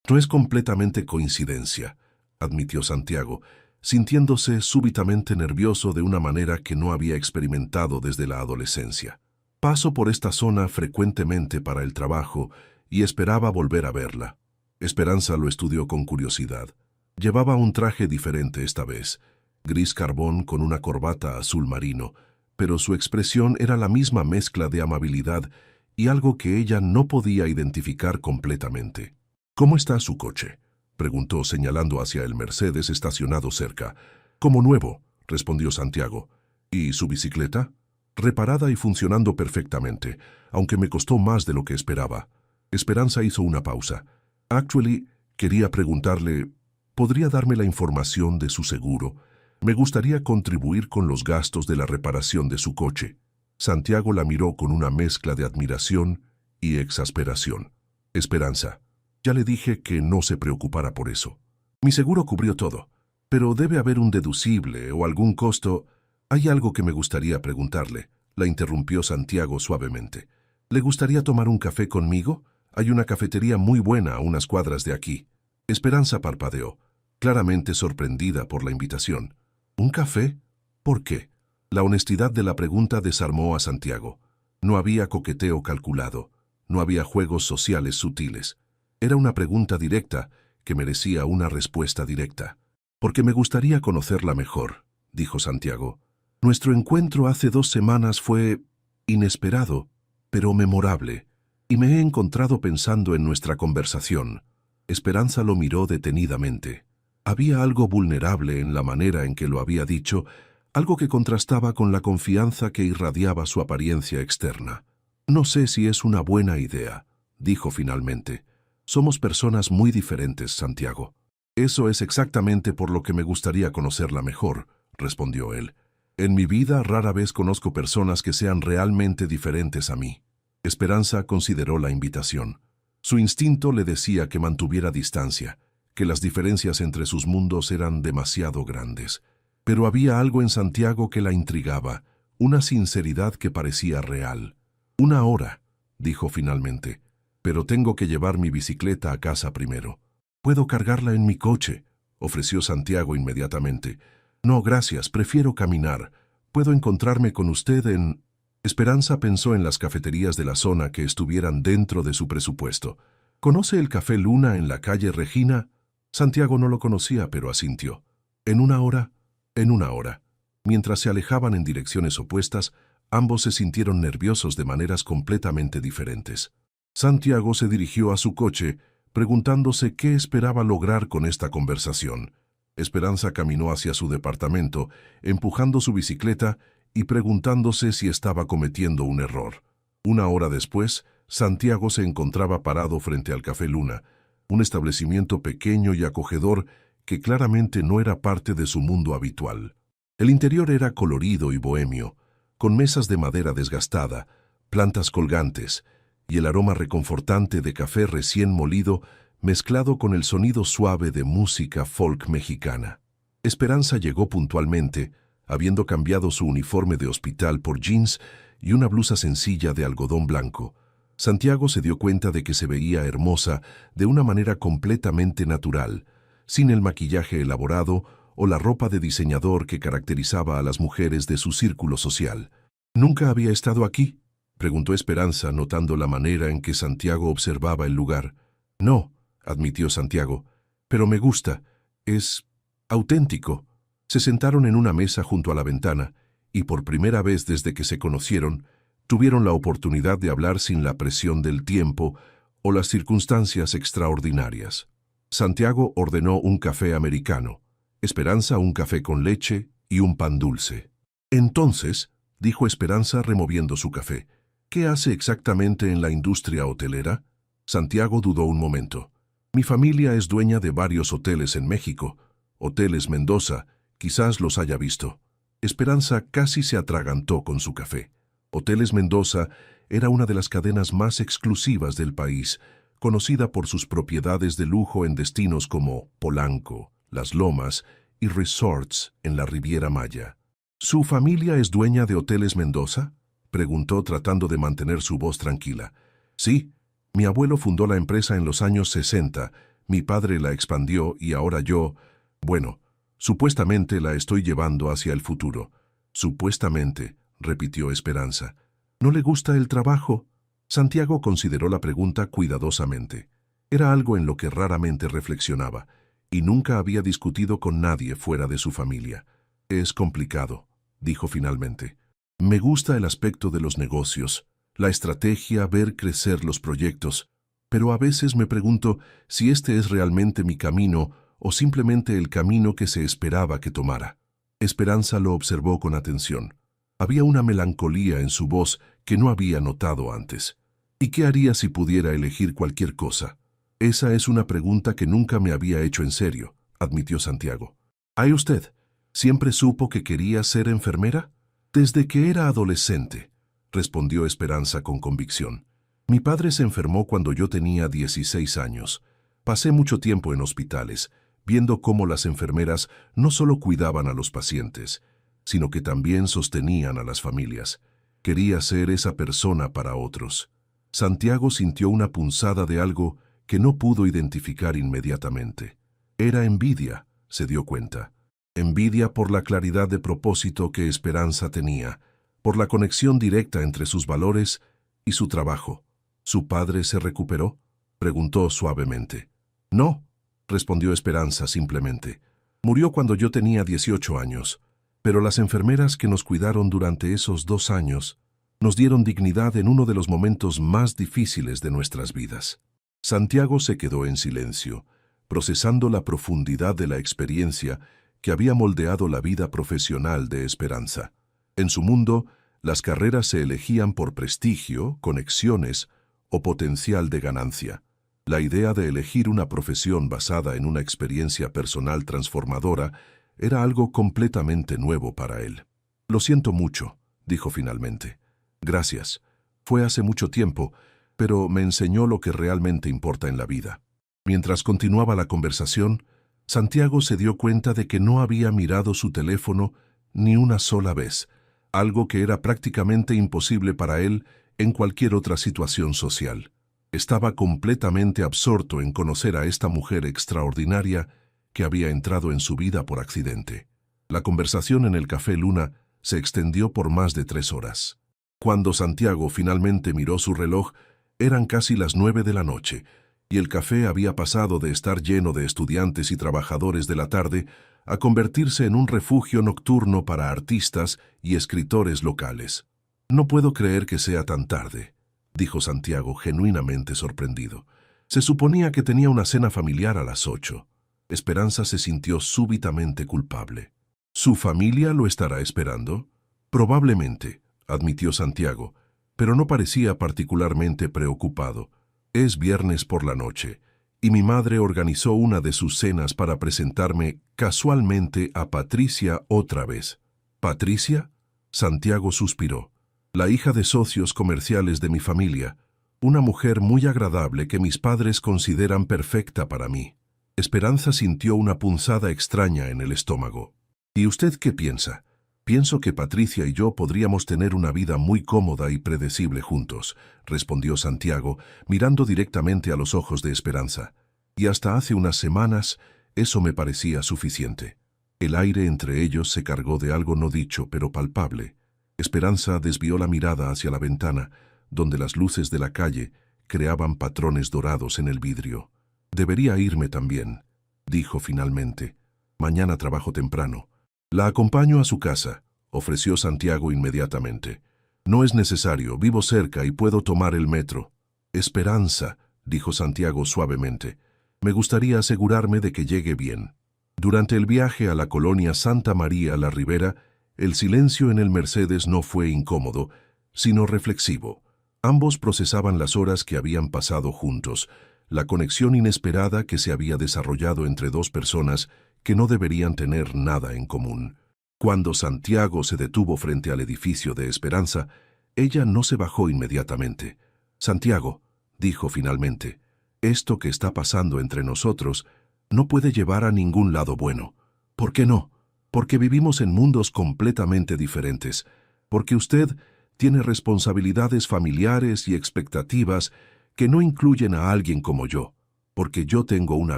no es completamente coincidencia, admitió Santiago, sintiéndose súbitamente nervioso de una manera que no había experimentado desde la adolescencia. Paso por esta zona frecuentemente para el trabajo y esperaba volver a verla. Esperanza lo estudió con curiosidad. Llevaba un traje diferente esta vez, gris carbón con una corbata azul marino, pero su expresión era la misma mezcla de amabilidad y algo que ella no podía identificar completamente. «¿Cómo está su coche?», preguntó señalando hacia el Mercedes estacionado cerca. «Como nuevo», respondió Santiago. «¿Y su bicicleta?». «Reparada y funcionando perfectamente, aunque me costó más de lo que esperaba». Esperanza hizo una pausa. «Actually, quería preguntarle, ¿podría darme la información de su seguro? Me gustaría contribuir con los gastos de la reparación de su coche». Santiago la miró con una mezcla de admiración y exasperación. «Esperanza, ya le dije que no se preocupara por eso. Mi seguro cubrió todo, pero debe haber un deducible o algún costo». «Hay algo que me gustaría preguntarle», la interrumpió Santiago suavemente. «¿Le gustaría tomar un café conmigo? Hay una cafetería muy buena a unas cuadras de aquí». Esperanza parpadeó, claramente sorprendida por la invitación. «¿Un café? ¿Por qué?». La honestidad de la pregunta desarmó a Santiago. No había coqueteo calculado, no había juegos sociales sutiles. Era una pregunta directa que merecía una respuesta directa. «Porque me gustaría conocerla mejor», dijo Santiago. «Nuestro encuentro hace 2 semanas fue inesperado, pero memorable, y me he encontrado pensando en nuestra conversación». Esperanza lo miró detenidamente. Había algo vulnerable en la manera en que lo había dicho, algo que contrastaba con la confianza que irradiaba su apariencia externa. «No sé si es una buena idea», dijo finalmente. «Somos personas muy diferentes, Santiago». «Eso es exactamente por lo que me gustaría conocerla mejor», respondió él. «En mi vida rara vez conozco personas que sean realmente diferentes a mí». Esperanza consideró la invitación. Su instinto le decía que mantuviera distancia, que las diferencias entre sus mundos eran demasiado grandes. Pero había algo en Santiago que la intrigaba, una sinceridad que parecía real. «1 hora», dijo finalmente, «pero tengo que llevar mi bicicleta a casa primero». «¿Puedo cargarla en mi coche?», ofreció Santiago inmediatamente. «No, gracias, prefiero caminar. ¿Puedo encontrarme con usted en...». Esperanza pensó en las cafeterías de la zona que estuvieran dentro de su presupuesto. «¿Conoce el Café Luna en la calle Regina?». Santiago no lo conocía, pero asintió. «¿En 1 hora?». «En 1 hora». Mientras se alejaban en direcciones opuestas, ambos se sintieron nerviosos de maneras completamente diferentes. Santiago se dirigió a su coche, preguntándose qué esperaba lograr con esta conversación. Esperanza caminó hacia su departamento, empujando su bicicleta y preguntándose si estaba cometiendo un error. 1 hora después, Santiago se encontraba parado frente al Café Luna, un establecimiento pequeño y acogedor que claramente no era parte de su mundo habitual. El interior era colorido y bohemio, con mesas de madera desgastada, plantas colgantes y el aroma reconfortante de café recién molido mezclado con el sonido suave de música folk mexicana. Esperanza llegó puntualmente, habiendo cambiado su uniforme de hospital por jeans y una blusa sencilla de algodón blanco. Santiago se dio cuenta de que se veía hermosa de una manera completamente natural, sin el maquillaje elaborado o la ropa de diseñador que caracterizaba a las mujeres de su círculo social. «¿Nunca había estado aquí?», preguntó Esperanza, notando la manera en que Santiago observaba el lugar. «No», admitió Santiago, «pero me gusta. Es auténtico». Se sentaron en una mesa junto a la ventana y por primera vez desde que se conocieron, tuvieron la oportunidad de hablar sin la presión del tiempo o las circunstancias extraordinarias. Santiago ordenó un café americano, Esperanza un café con leche y un pan dulce. «Entonces», dijo Esperanza removiendo su café, «¿qué hace exactamente en la industria hotelera?». Santiago dudó un momento. «Mi familia es dueña de varios hoteles en México. Hoteles Mendoza, quizás los haya visto». Esperanza casi se atragantó con su café. Hoteles Mendoza era una de las cadenas más exclusivas del país, conocida por sus propiedades de lujo en destinos como Polanco, Las Lomas y resorts en la Riviera Maya. ¿Su familia es dueña de Hoteles Mendoza?, preguntó tratando de mantener su voz tranquila. Sí, mi abuelo fundó la empresa en los años 60, mi padre la expandió y ahora yo, bueno, supuestamente la estoy llevando hacia el futuro. Supuestamente, repitió Esperanza. ¿No le gusta el trabajo? Santiago consideró la pregunta cuidadosamente. Era algo en lo que raramente reflexionaba, y nunca había discutido con nadie fuera de su familia. Es complicado, dijo finalmente. Me gusta el aspecto de los negocios, la estrategia, ver crecer los proyectos, pero a veces me pregunto si este es realmente mi camino o simplemente el camino que se esperaba que tomara. Esperanza lo observó con atención. Había una melancolía en su voz que no había notado antes. ¿Y qué haría si pudiera elegir cualquier cosa? Esa es una pregunta que nunca me había hecho en serio, admitió Santiago. ¿Ay usted? ¿Siempre supo que quería ser enfermera? Desde que era adolescente, respondió Esperanza con convicción. Mi padre se enfermó cuando yo tenía 16 años. Pasé mucho tiempo en hospitales, viendo cómo las enfermeras no solo cuidaban a los pacientes, sino que también sostenían a las familias. Quería ser esa persona para otros. Santiago sintió una punzada de algo que no pudo identificar inmediatamente. Era envidia, se dio cuenta. Envidia por la claridad de propósito que Esperanza tenía, por la conexión directa entre sus valores y su trabajo. ¿Su padre se recuperó?, preguntó suavemente. No, respondió Esperanza simplemente. Murió cuando yo tenía 18 años, pero las enfermeras que nos cuidaron durante esos 2 años nos dieron dignidad en uno de los momentos más difíciles de nuestras vidas. Santiago se quedó en silencio, procesando la profundidad de la experiencia que había moldeado la vida profesional de Esperanza. En su mundo, las carreras se elegían por prestigio, conexiones o potencial de ganancia. La idea de elegir una profesión basada en una experiencia personal transformadora era algo completamente nuevo para él. Lo siento mucho, dijo finalmente. Gracias. Fue hace mucho tiempo, pero me enseñó lo que realmente importa en la vida. Mientras continuaba la conversación, Santiago se dio cuenta de que no había mirado su teléfono ni una sola vez, algo que era prácticamente imposible para él en cualquier otra situación social. Estaba completamente absorto en conocer a esta mujer extraordinaria que había entrado en su vida por accidente. La conversación en el Café Luna se extendió por más de 3 horas. Cuando Santiago finalmente miró su reloj, eran casi las 9 de la noche, y el café había pasado de estar lleno de estudiantes y trabajadores de la tarde a convertirse en un refugio nocturno para artistas y escritores locales. No puedo creer que sea tan tarde, dijo Santiago genuinamente sorprendido. Se suponía que tenía una cena familiar a las 8. Esperanza se sintió súbitamente culpable. ¿Su familia lo estará esperando? Probablemente, admitió Santiago, pero no parecía particularmente preocupado. Es viernes por la noche, y mi madre organizó una de sus cenas para presentarme casualmente a Patricia otra vez. ¿Patricia? Santiago suspiró. La hija de socios comerciales de mi familia, una mujer muy agradable que mis padres consideran perfecta para mí. Esperanza sintió una punzada extraña en el estómago. ¿Y usted qué piensa? Pienso que Patricia y yo podríamos tener una vida muy cómoda y predecible juntos, respondió Santiago, mirando directamente a los ojos de Esperanza. Y hasta hace unas semanas eso me parecía suficiente. El aire entre ellos se cargó de algo no dicho pero palpable. Esperanza desvió la mirada hacia la ventana, donde las luces de la calle creaban patrones dorados en el vidrio. Debería irme también, dijo finalmente. Mañana trabajo temprano. La acompaño a su casa, ofreció Santiago inmediatamente. No es necesario, vivo cerca y puedo tomar el metro. Esperanza, dijo Santiago suavemente. Me gustaría asegurarme de que llegue bien. Durante el viaje a la colonia Santa María la Ribera, el silencio en el Mercedes no fue incómodo, sino reflexivo. Ambos procesaban las horas que habían pasado juntos, la conexión inesperada que se había desarrollado entre 2 personas que no deberían tener nada en común. Cuando Santiago se detuvo frente al edificio de Esperanza, ella no se bajó inmediatamente. Santiago, dijo finalmente, esto que está pasando entre nosotros no puede llevar a ningún lado bueno. ¿Por qué no? porque vivimos en mundos completamente diferentes, porque usted tiene responsabilidades familiares y expectativas que no incluyen a alguien como yo, porque yo tengo una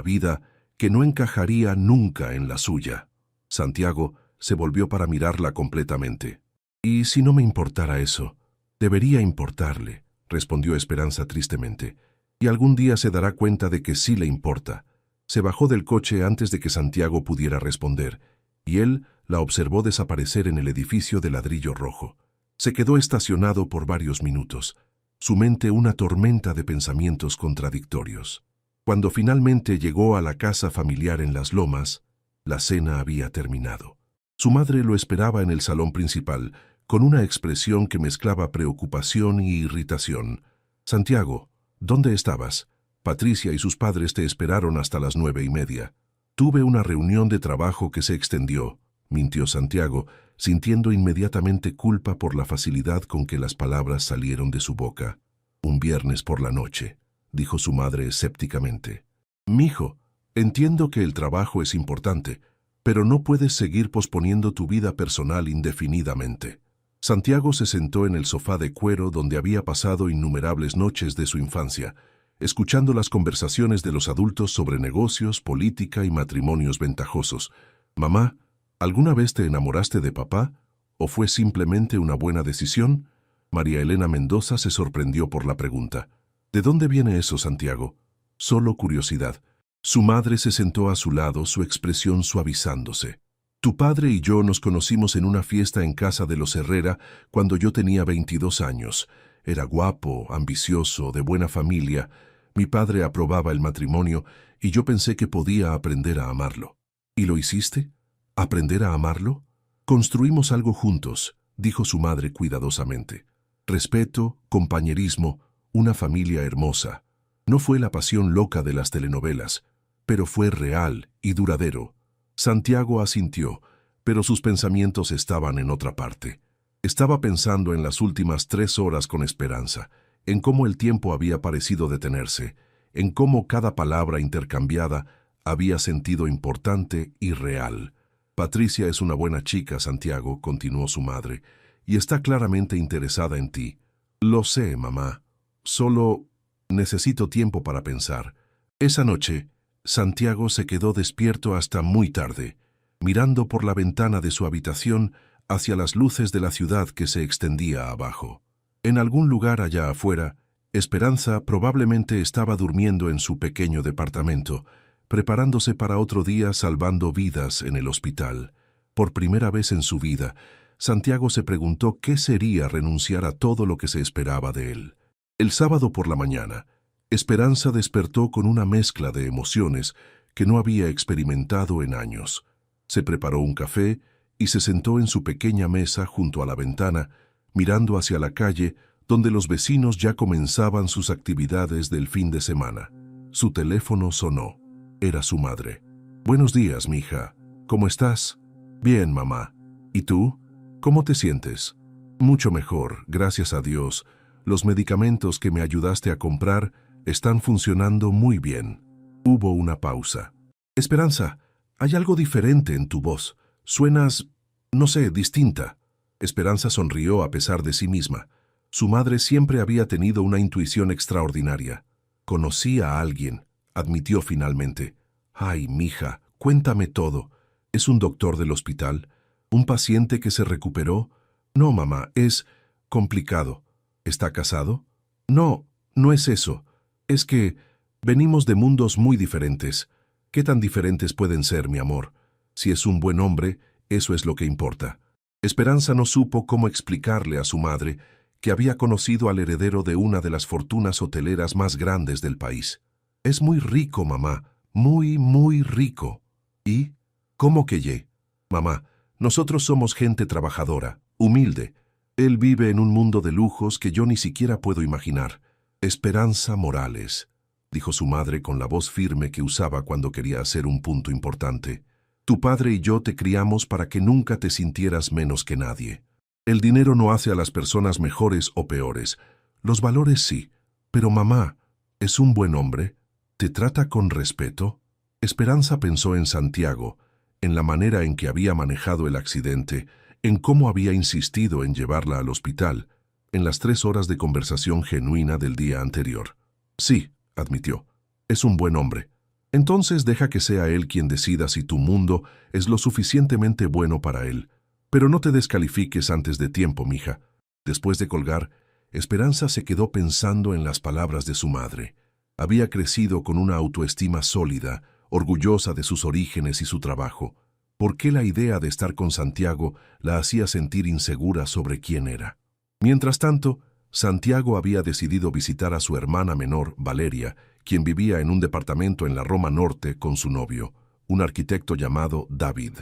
vida que no encajaría nunca en la suya. Santiago se volvió para mirarla completamente. «¿Y si no me importara eso? Debería importarle», respondió Esperanza tristemente. «Y algún día se dará cuenta de que sí le importa». Se bajó del coche antes de que Santiago pudiera responder, y él la observó desaparecer en el edificio de ladrillo rojo. Se quedó estacionado por varios minutos, su mente una tormenta de pensamientos contradictorios. Cuando finalmente llegó a la casa familiar en Las Lomas, la cena había terminado. Su madre lo esperaba en el salón principal, con una expresión que mezclaba preocupación y irritación. «Santiago, ¿dónde estabas? Patricia y sus padres te esperaron hasta las 9:30. Tuve una reunión de trabajo que se extendió», mintió Santiago, sintiendo inmediatamente culpa por la facilidad con que las palabras salieron de su boca. «Un viernes por la noche», dijo su madre escépticamente. «Mijo, entiendo que el trabajo es importante, pero no puedes seguir posponiendo tu vida personal indefinidamente». Santiago se sentó en el sofá de cuero donde había pasado innumerables noches de su infancia, escuchando las conversaciones de los adultos sobre negocios, política y matrimonios ventajosos. «Mamá, ¿alguna vez te enamoraste de papá? ¿O fue simplemente una buena decisión?». María Elena Mendoza se sorprendió por la pregunta. «¿De dónde viene eso, Santiago?». «Solo curiosidad». Su madre se sentó a su lado, su expresión suavizándose. «Tu padre y yo nos conocimos en una fiesta en casa de los Herrera cuando yo tenía 22 años. Era guapo, ambicioso, de buena familia. Mi padre aprobaba el matrimonio y yo pensé que podía aprender a amarlo». «¿Y lo hiciste? ¿Aprender a amarlo?». «Construimos algo juntos», dijo su madre cuidadosamente. «Respeto, compañerismo, una familia hermosa. No fue la pasión loca de las telenovelas, pero fue real y duradero». Santiago asintió, pero sus pensamientos estaban en otra parte. Estaba pensando en las últimas 3 horas con Esperanza, en cómo el tiempo había parecido detenerse, en cómo cada palabra intercambiada había sentido importante y real. «Patricia es una buena chica, Santiago», continuó su madre, «y está claramente interesada en ti». «Lo sé, mamá. Solo necesito tiempo para pensar». Esa noche, Santiago se quedó despierto hasta muy tarde, mirando por la ventana de su habitación hacia las luces de la ciudad que se extendía abajo. En algún lugar allá afuera, Esperanza probablemente estaba durmiendo en su pequeño departamento, preparándose para otro día salvando vidas en el hospital. Por primera vez en su vida, Santiago se preguntó qué sería renunciar a todo lo que se esperaba de él. El sábado por la mañana, Esperanza despertó con una mezcla de emociones que no había experimentado en años. Se preparó un café y se sentó en su pequeña mesa junto a la ventana, mirando hacia la calle donde los vecinos ya comenzaban sus actividades del fin de semana. Su teléfono sonó. Era su madre. «Buenos días, mija. ¿Cómo estás?». «Bien, mamá. ¿Y tú? ¿Cómo te sientes?». «Mucho mejor, gracias a Dios. Los medicamentos que me ayudaste a comprar están funcionando muy bien». Hubo una pausa. «Esperanza, hay algo diferente en tu voz. Suenas, no sé, distinta». Esperanza sonrió a pesar de sí misma. Su madre siempre había tenido una intuición extraordinaria. «Conocí a alguien», admitió finalmente. «Ay, mija, cuéntame todo. ¿Es un doctor del hospital? ¿Un paciente que se recuperó?». «No, mamá, es complicado». «¿Está casado?». «No, no es eso. Es que venimos de mundos muy diferentes». «¿Qué tan diferentes pueden ser, mi amor? Si es un buen hombre, eso es lo que importa». Esperanza no supo cómo explicarle a su madre que había conocido al heredero de una de las fortunas hoteleras más grandes del país. «Es muy rico, mamá, muy, muy rico». «¿Y? ¿Cómo que ye?». «Mamá, nosotros somos gente trabajadora, humilde. Él vive en un mundo de lujos que yo ni siquiera puedo imaginar». «Esperanza Morales», dijo su madre con la voz firme que usaba cuando quería hacer un punto importante. «Tu padre y yo te criamos para que nunca te sintieras menos que nadie. El dinero no hace a las personas mejores o peores. Los valores sí. Pero mamá, ¿es un buen hombre? ¿Te trata con respeto?». Esperanza pensó en Santiago, en la manera en que había manejado el accidente, en cómo había insistido en llevarla al hospital, en las 3 horas de conversación genuina del día anterior. Sí, admitió, es un buen hombre. Entonces deja que sea él quien decida si tu mundo es lo suficientemente bueno para él. Pero no te descalifiques antes de tiempo, mija. Después de colgar, Esperanza se quedó pensando en las palabras de su madre. Había crecido con una autoestima sólida, orgullosa de sus orígenes y su trabajo. ¿Por qué la idea de estar con Santiago la hacía sentir insegura sobre quién era? Mientras tanto, Santiago había decidido visitar a su hermana menor, Valeria, quien vivía en un departamento en la Roma Norte con su novio, un arquitecto llamado David.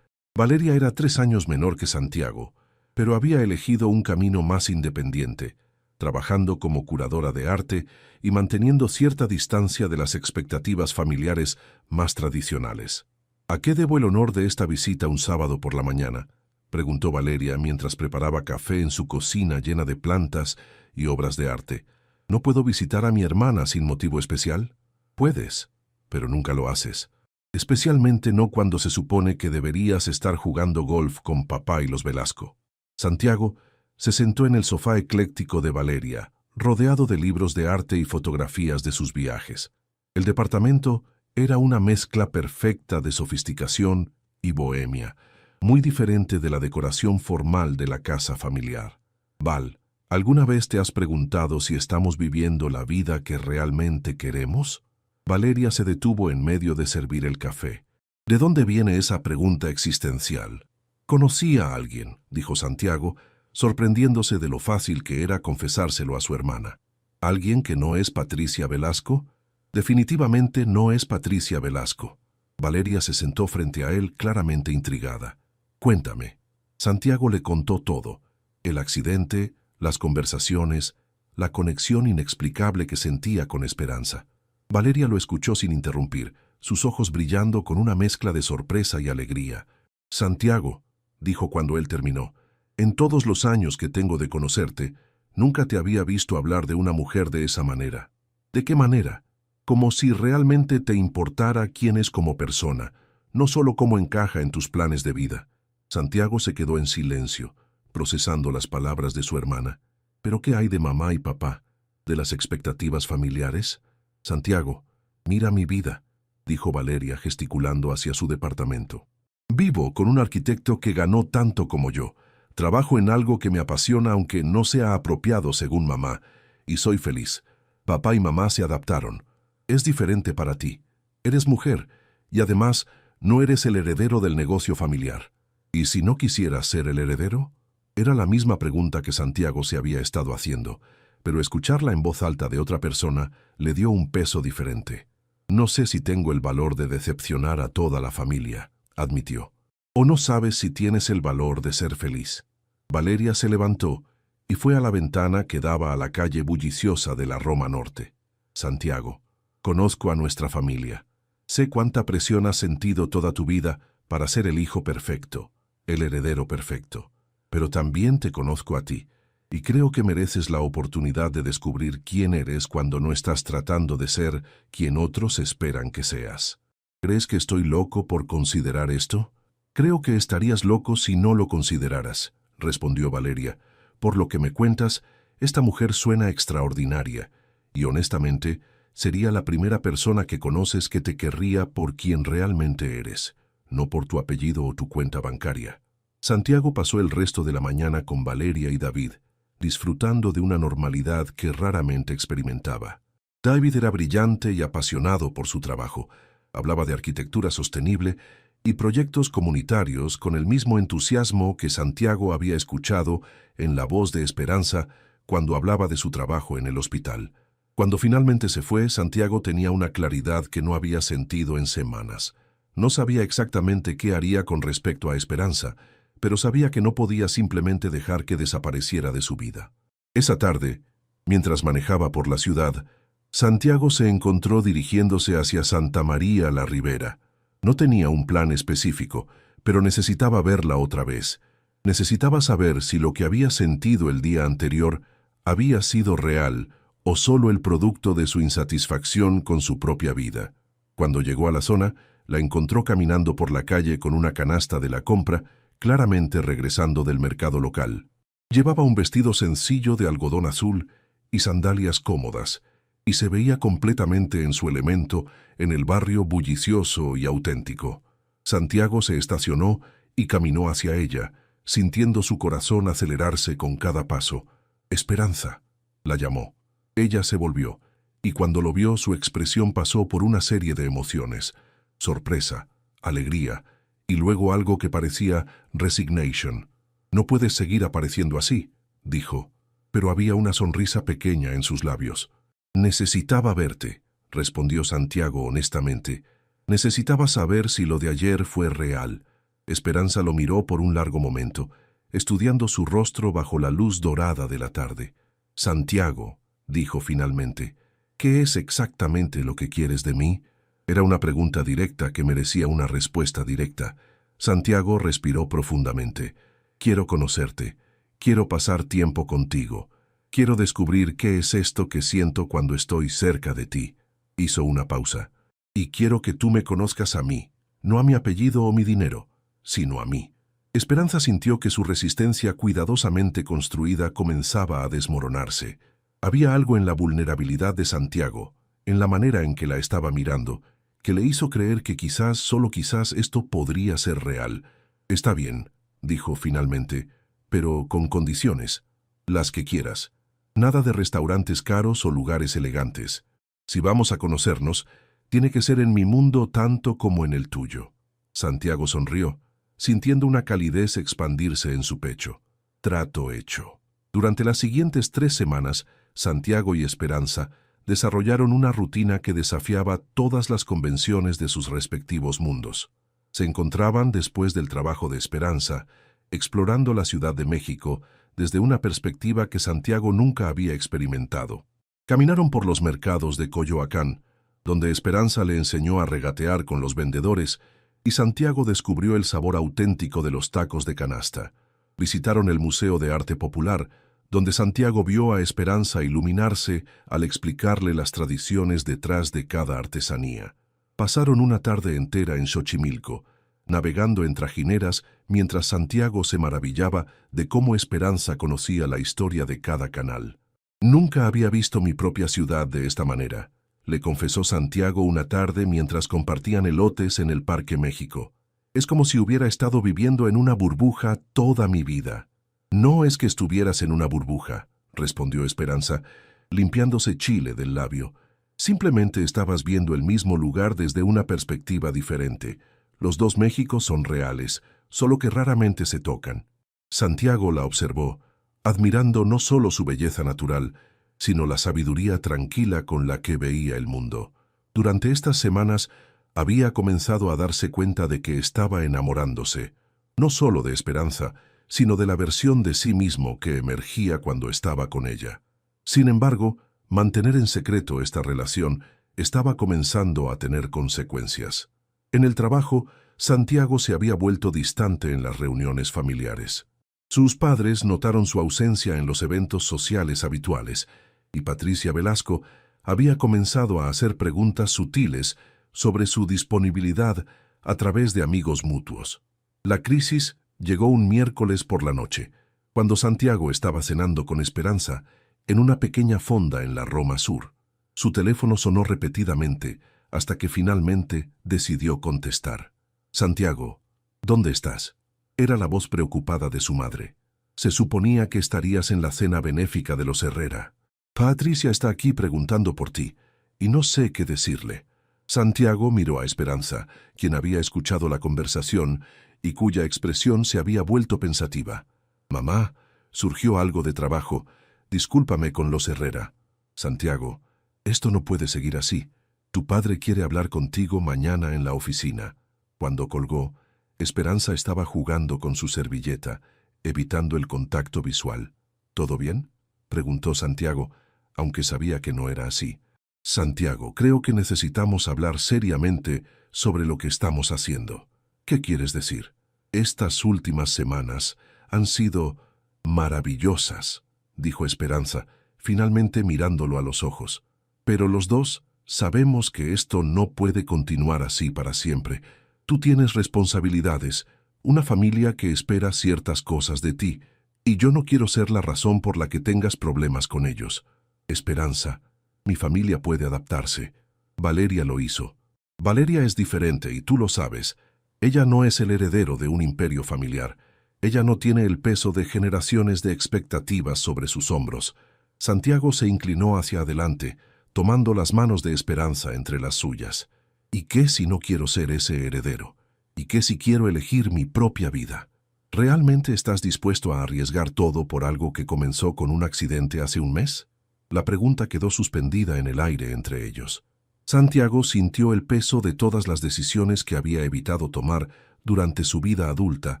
Valeria era 3 años menor que Santiago, pero había elegido un camino más independiente, trabajando como curadora de arte y manteniendo cierta distancia de las expectativas familiares más tradicionales. ¿A qué debo el honor de esta visita un sábado por la mañana?, preguntó Valeria mientras preparaba café en su cocina llena de plantas y obras de arte. ¿No puedo visitar a mi hermana sin motivo especial? Puedes, pero nunca lo haces. Especialmente no cuando se supone que deberías estar jugando golf con papá y los Velasco. Santiago se sentó en el sofá ecléctico de Valeria, rodeado de libros de arte y fotografías de sus viajes. El departamento era una mezcla perfecta de sofisticación y bohemia, muy diferente de la decoración formal de la casa familiar. Val, ¿alguna vez te has preguntado si estamos viviendo la vida que realmente queremos? Valeria se detuvo en medio de servir el café. ¿De dónde viene esa pregunta existencial? Conocí a alguien, dijo Santiago, sorprendiéndose de lo fácil que era confesárselo a su hermana. ¿Alguien que no es Patricia Velasco? Definitivamente no es Patricia Velasco. Valeria se sentó frente a él claramente intrigada. Cuéntame. Santiago le contó todo: el accidente, las conversaciones, la conexión inexplicable que sentía con Esperanza. Valeria lo escuchó sin interrumpir, sus ojos brillando con una mezcla de sorpresa y alegría. Santiago, dijo cuando él terminó, en todos los años que tengo de conocerte, nunca te había visto hablar de una mujer de esa manera. ¿De qué manera? Como si realmente te importara quién es como persona, no solo cómo encaja en tus planes de vida. Santiago se quedó en silencio, procesando las palabras de su hermana. ¿Pero qué hay de mamá y papá? ¿De las expectativas familiares? Santiago, mira mi vida, dijo Valeria gesticulando hacia su departamento. Vivo con un arquitecto que ganó tanto como yo. Trabajo en algo que me apasiona aunque no sea apropiado según mamá, y soy feliz. Papá y mamá se adaptaron. Es diferente para ti. Eres mujer, y además no eres el heredero del negocio familiar. ¿Y si no quisieras ser el heredero? Era la misma pregunta que Santiago se había estado haciendo, pero escucharla en voz alta de otra persona le dio un peso diferente. No sé si tengo el valor de decepcionar a toda la familia, admitió. ¿O no sabes si tienes el valor de ser feliz? Valeria se levantó y fue a la ventana que daba a la calle bulliciosa de la Roma Norte. Santiago, conozco a nuestra familia. Sé cuánta presión has sentido toda tu vida para ser el hijo perfecto, el heredero perfecto. Pero también te conozco a ti, y creo que mereces la oportunidad de descubrir quién eres cuando no estás tratando de ser quien otros esperan que seas. ¿Crees que estoy loco por considerar esto? Creo que estarías loco si no lo consideraras, respondió Valeria. Por lo que me cuentas, esta mujer suena extraordinaria, y honestamente, sería la primera persona que conoces que te querría por quien realmente eres, no por tu apellido o tu cuenta bancaria. Santiago pasó el resto de la mañana con Valeria y David, disfrutando de una normalidad que raramente experimentaba. David era brillante y apasionado por su trabajo. Hablaba de arquitectura sostenible y proyectos comunitarios con el mismo entusiasmo que Santiago había escuchado en la voz de Esperanza cuando hablaba de su trabajo en el hospital. Cuando finalmente se fue, Santiago tenía una claridad que no había sentido en semanas. No sabía exactamente qué haría con respecto a Esperanza, pero sabía que no podía simplemente dejar que desapareciera de su vida. Esa tarde, mientras manejaba por la ciudad, Santiago se encontró dirigiéndose hacia Santa María la Ribera. No tenía un plan específico, pero necesitaba verla otra vez. Necesitaba saber si lo que había sentido el día anterior había sido real o solo el producto de su insatisfacción con su propia vida. Cuando llegó a la zona, La encontró caminando por la calle con una canasta de la compra, claramente regresando del mercado local. Llevaba un vestido sencillo de algodón azul y sandalias cómodas, y se veía completamente en su elemento en el barrio bullicioso y auténtico. Santiago se estacionó y caminó hacia ella, sintiendo su corazón acelerarse con cada paso. «Esperanza», la llamó. Ella se volvió, y cuando lo vio su expresión pasó por una serie de emociones: sorpresa, alegría, y luego algo que parecía resignation. «No puedes seguir apareciendo así», dijo, pero había una sonrisa pequeña en sus labios. «Necesitaba verte», respondió Santiago honestamente. Necesitaba saber si lo de ayer fue real. Esperanza lo miró por un largo momento, estudiando su rostro bajo la luz dorada de la tarde. «Santiago», dijo finalmente, «¿qué es exactamente lo que quieres de mí?» Era una pregunta directa que merecía una respuesta directa. Santiago respiró profundamente. «Quiero conocerte. Quiero pasar tiempo contigo. Quiero descubrir qué es esto que siento cuando estoy cerca de ti». Hizo una pausa. «Y quiero que tú me conozcas a mí, no a mi apellido o mi dinero, sino a mí». Esperanza sintió que su resistencia cuidadosamente construida comenzaba a desmoronarse. Había algo en la vulnerabilidad de Santiago, en la manera en que la estaba mirando, que le hizo creer que quizás, solo quizás, esto podría ser real. «Está bien», dijo finalmente, «pero con condiciones. Las que quieras. Nada de restaurantes caros o lugares elegantes. Si vamos a conocernos, tiene que ser en mi mundo tanto como en el tuyo». Santiago sonrió, sintiendo una calidez expandirse en su pecho. Trato hecho. Durante las siguientes 3 semanas, Santiago y Esperanza desarrollaron una rutina que desafiaba todas las convenciones de sus respectivos mundos. Se encontraban después del trabajo de Esperanza, explorando la Ciudad de México desde una perspectiva que Santiago nunca había experimentado. Caminaron por los mercados de Coyoacán, donde Esperanza le enseñó a regatear con los vendedores, y Santiago descubrió el sabor auténtico de los tacos de canasta. Visitaron el Museo de Arte Popular, donde Santiago vio a Esperanza iluminarse al explicarle las tradiciones detrás de cada artesanía. Pasaron una tarde entera en Xochimilco, navegando en trajineras mientras Santiago se maravillaba de cómo Esperanza conocía la historia de cada canal. «Nunca había visto mi propia ciudad de esta manera», le confesó Santiago una tarde mientras compartían elotes en el Parque México. «Es como si hubiera estado viviendo en una burbuja toda mi vida». «No es que estuvieras en una burbuja», respondió Esperanza, limpiándose chile del labio. «Simplemente estabas viendo el mismo lugar desde una perspectiva diferente. Los dos Méxicos son reales, solo que raramente se tocan». Santiago la observó, admirando no solo su belleza natural, sino la sabiduría tranquila con la que veía el mundo. Durante estas semanas había comenzado a darse cuenta de que estaba enamorándose, no solo de Esperanza, sino de la versión de sí mismo que emergía cuando estaba con ella. Sin embargo, mantener en secreto esta relación estaba comenzando a tener consecuencias. En el trabajo, Santiago se había vuelto distante en las reuniones familiares. Sus padres notaron su ausencia en los eventos sociales habituales, y Patricia Velasco había comenzado a hacer preguntas sutiles sobre su disponibilidad a través de amigos mutuos. La crisis llegó un miércoles por la noche, cuando Santiago estaba cenando con Esperanza en una pequeña fonda en la Roma Sur. Su teléfono sonó repetidamente hasta que finalmente decidió contestar. «Santiago, ¿dónde estás?». Era la voz preocupada de su madre. «Se suponía que estarías en la cena benéfica de los Herrera. Patricia está aquí preguntando por ti, y no sé qué decirle». Santiago miró a Esperanza, quien había escuchado la conversación y cuya expresión se había vuelto pensativa. «Mamá, surgió algo de trabajo. Discúlpame con los Herrera». «Santiago, esto no puede seguir así. Tu padre quiere hablar contigo mañana en la oficina». Cuando colgó, Esperanza estaba jugando con su servilleta, evitando el contacto visual. «¿Todo bien?», preguntó Santiago, aunque sabía que no era así. «Santiago, creo que necesitamos hablar seriamente sobre lo que estamos haciendo». «¿Qué quieres decir?». «Estas últimas semanas han sido maravillosas», dijo Esperanza, finalmente mirándolo a los ojos. «Pero los dos sabemos que esto no puede continuar así para siempre. Tú tienes responsabilidades, una familia que espera ciertas cosas de ti, y yo no quiero ser la razón por la que tengas problemas con ellos. Esperanza, mi familia puede adaptarse. Valeria lo hizo. Valeria es diferente y tú lo sabes. Ella no es el heredero de un imperio familiar. Ella no tiene el peso de generaciones de expectativas sobre sus hombros. Santiago se inclinó hacia adelante, tomando las manos de Esperanza entre las suyas. ¿Y qué si no quiero ser ese heredero? ¿Y qué si quiero elegir mi propia vida? ¿Realmente estás dispuesto a arriesgar todo por algo que comenzó con un accidente hace un mes? La pregunta quedó suspendida en el aire entre ellos. Santiago sintió el peso de todas las decisiones que había evitado tomar durante su vida adulta,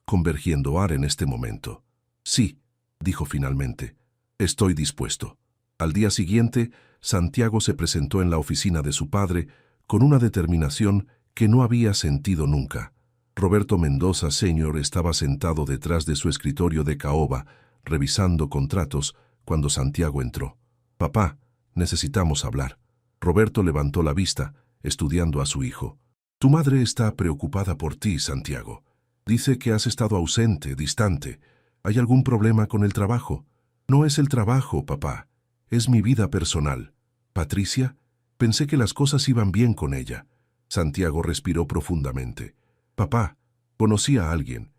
convergiendo en este momento. Sí, dijo finalmente, estoy dispuesto. Al día siguiente, Santiago se presentó en la oficina de su padre con una determinación que no había sentido nunca. Roberto Mendoza Sr. estaba sentado detrás de su escritorio de caoba, revisando contratos, cuando Santiago entró. «Papá, necesitamos hablar». Roberto levantó la vista, estudiando a su hijo. «Tu madre está preocupada por ti, Santiago. Dice que has estado ausente, distante. ¿Hay algún problema con el trabajo?» «No es el trabajo, papá. Es mi vida personal». «¿Patricia?» Pensé que las cosas iban bien con ella. Santiago respiró profundamente. «Papá, conocí a alguien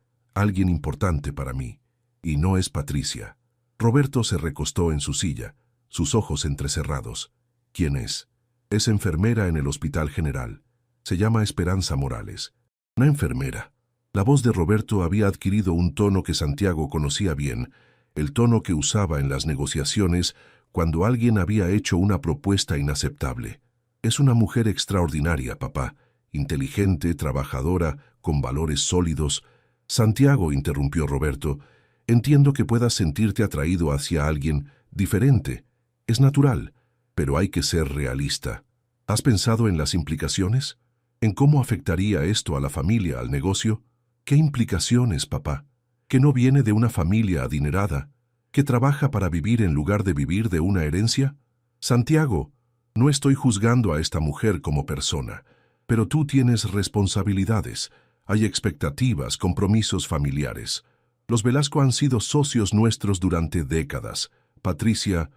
importante para mí, y no es Patricia». Roberto se recostó en su silla, sus ojos entrecerrados. «¿Quién es?» «Es enfermera en el Hospital General. Se llama Esperanza Morales». «Una enfermera». La voz de Roberto había adquirido un tono que Santiago conocía bien, el tono que usaba en las negociaciones cuando alguien había hecho una propuesta inaceptable. «Es una mujer extraordinaria, papá. Inteligente, trabajadora, con valores sólidos». «Santiago», interrumpió Roberto, «entiendo que puedas sentirte atraído hacia alguien diferente. Es natural, pero hay que ser realista. ¿Has pensado en las implicaciones? ¿En cómo afectaría esto a la familia, al negocio?» «¿Qué implicaciones, papá? ¿Que no viene de una familia adinerada? ¿Que trabaja para vivir en lugar de vivir de una herencia?» «Santiago, no estoy juzgando a esta mujer como persona, pero tú tienes responsabilidades, hay expectativas, compromisos familiares. Los Velasco han sido socios nuestros durante décadas. Patricia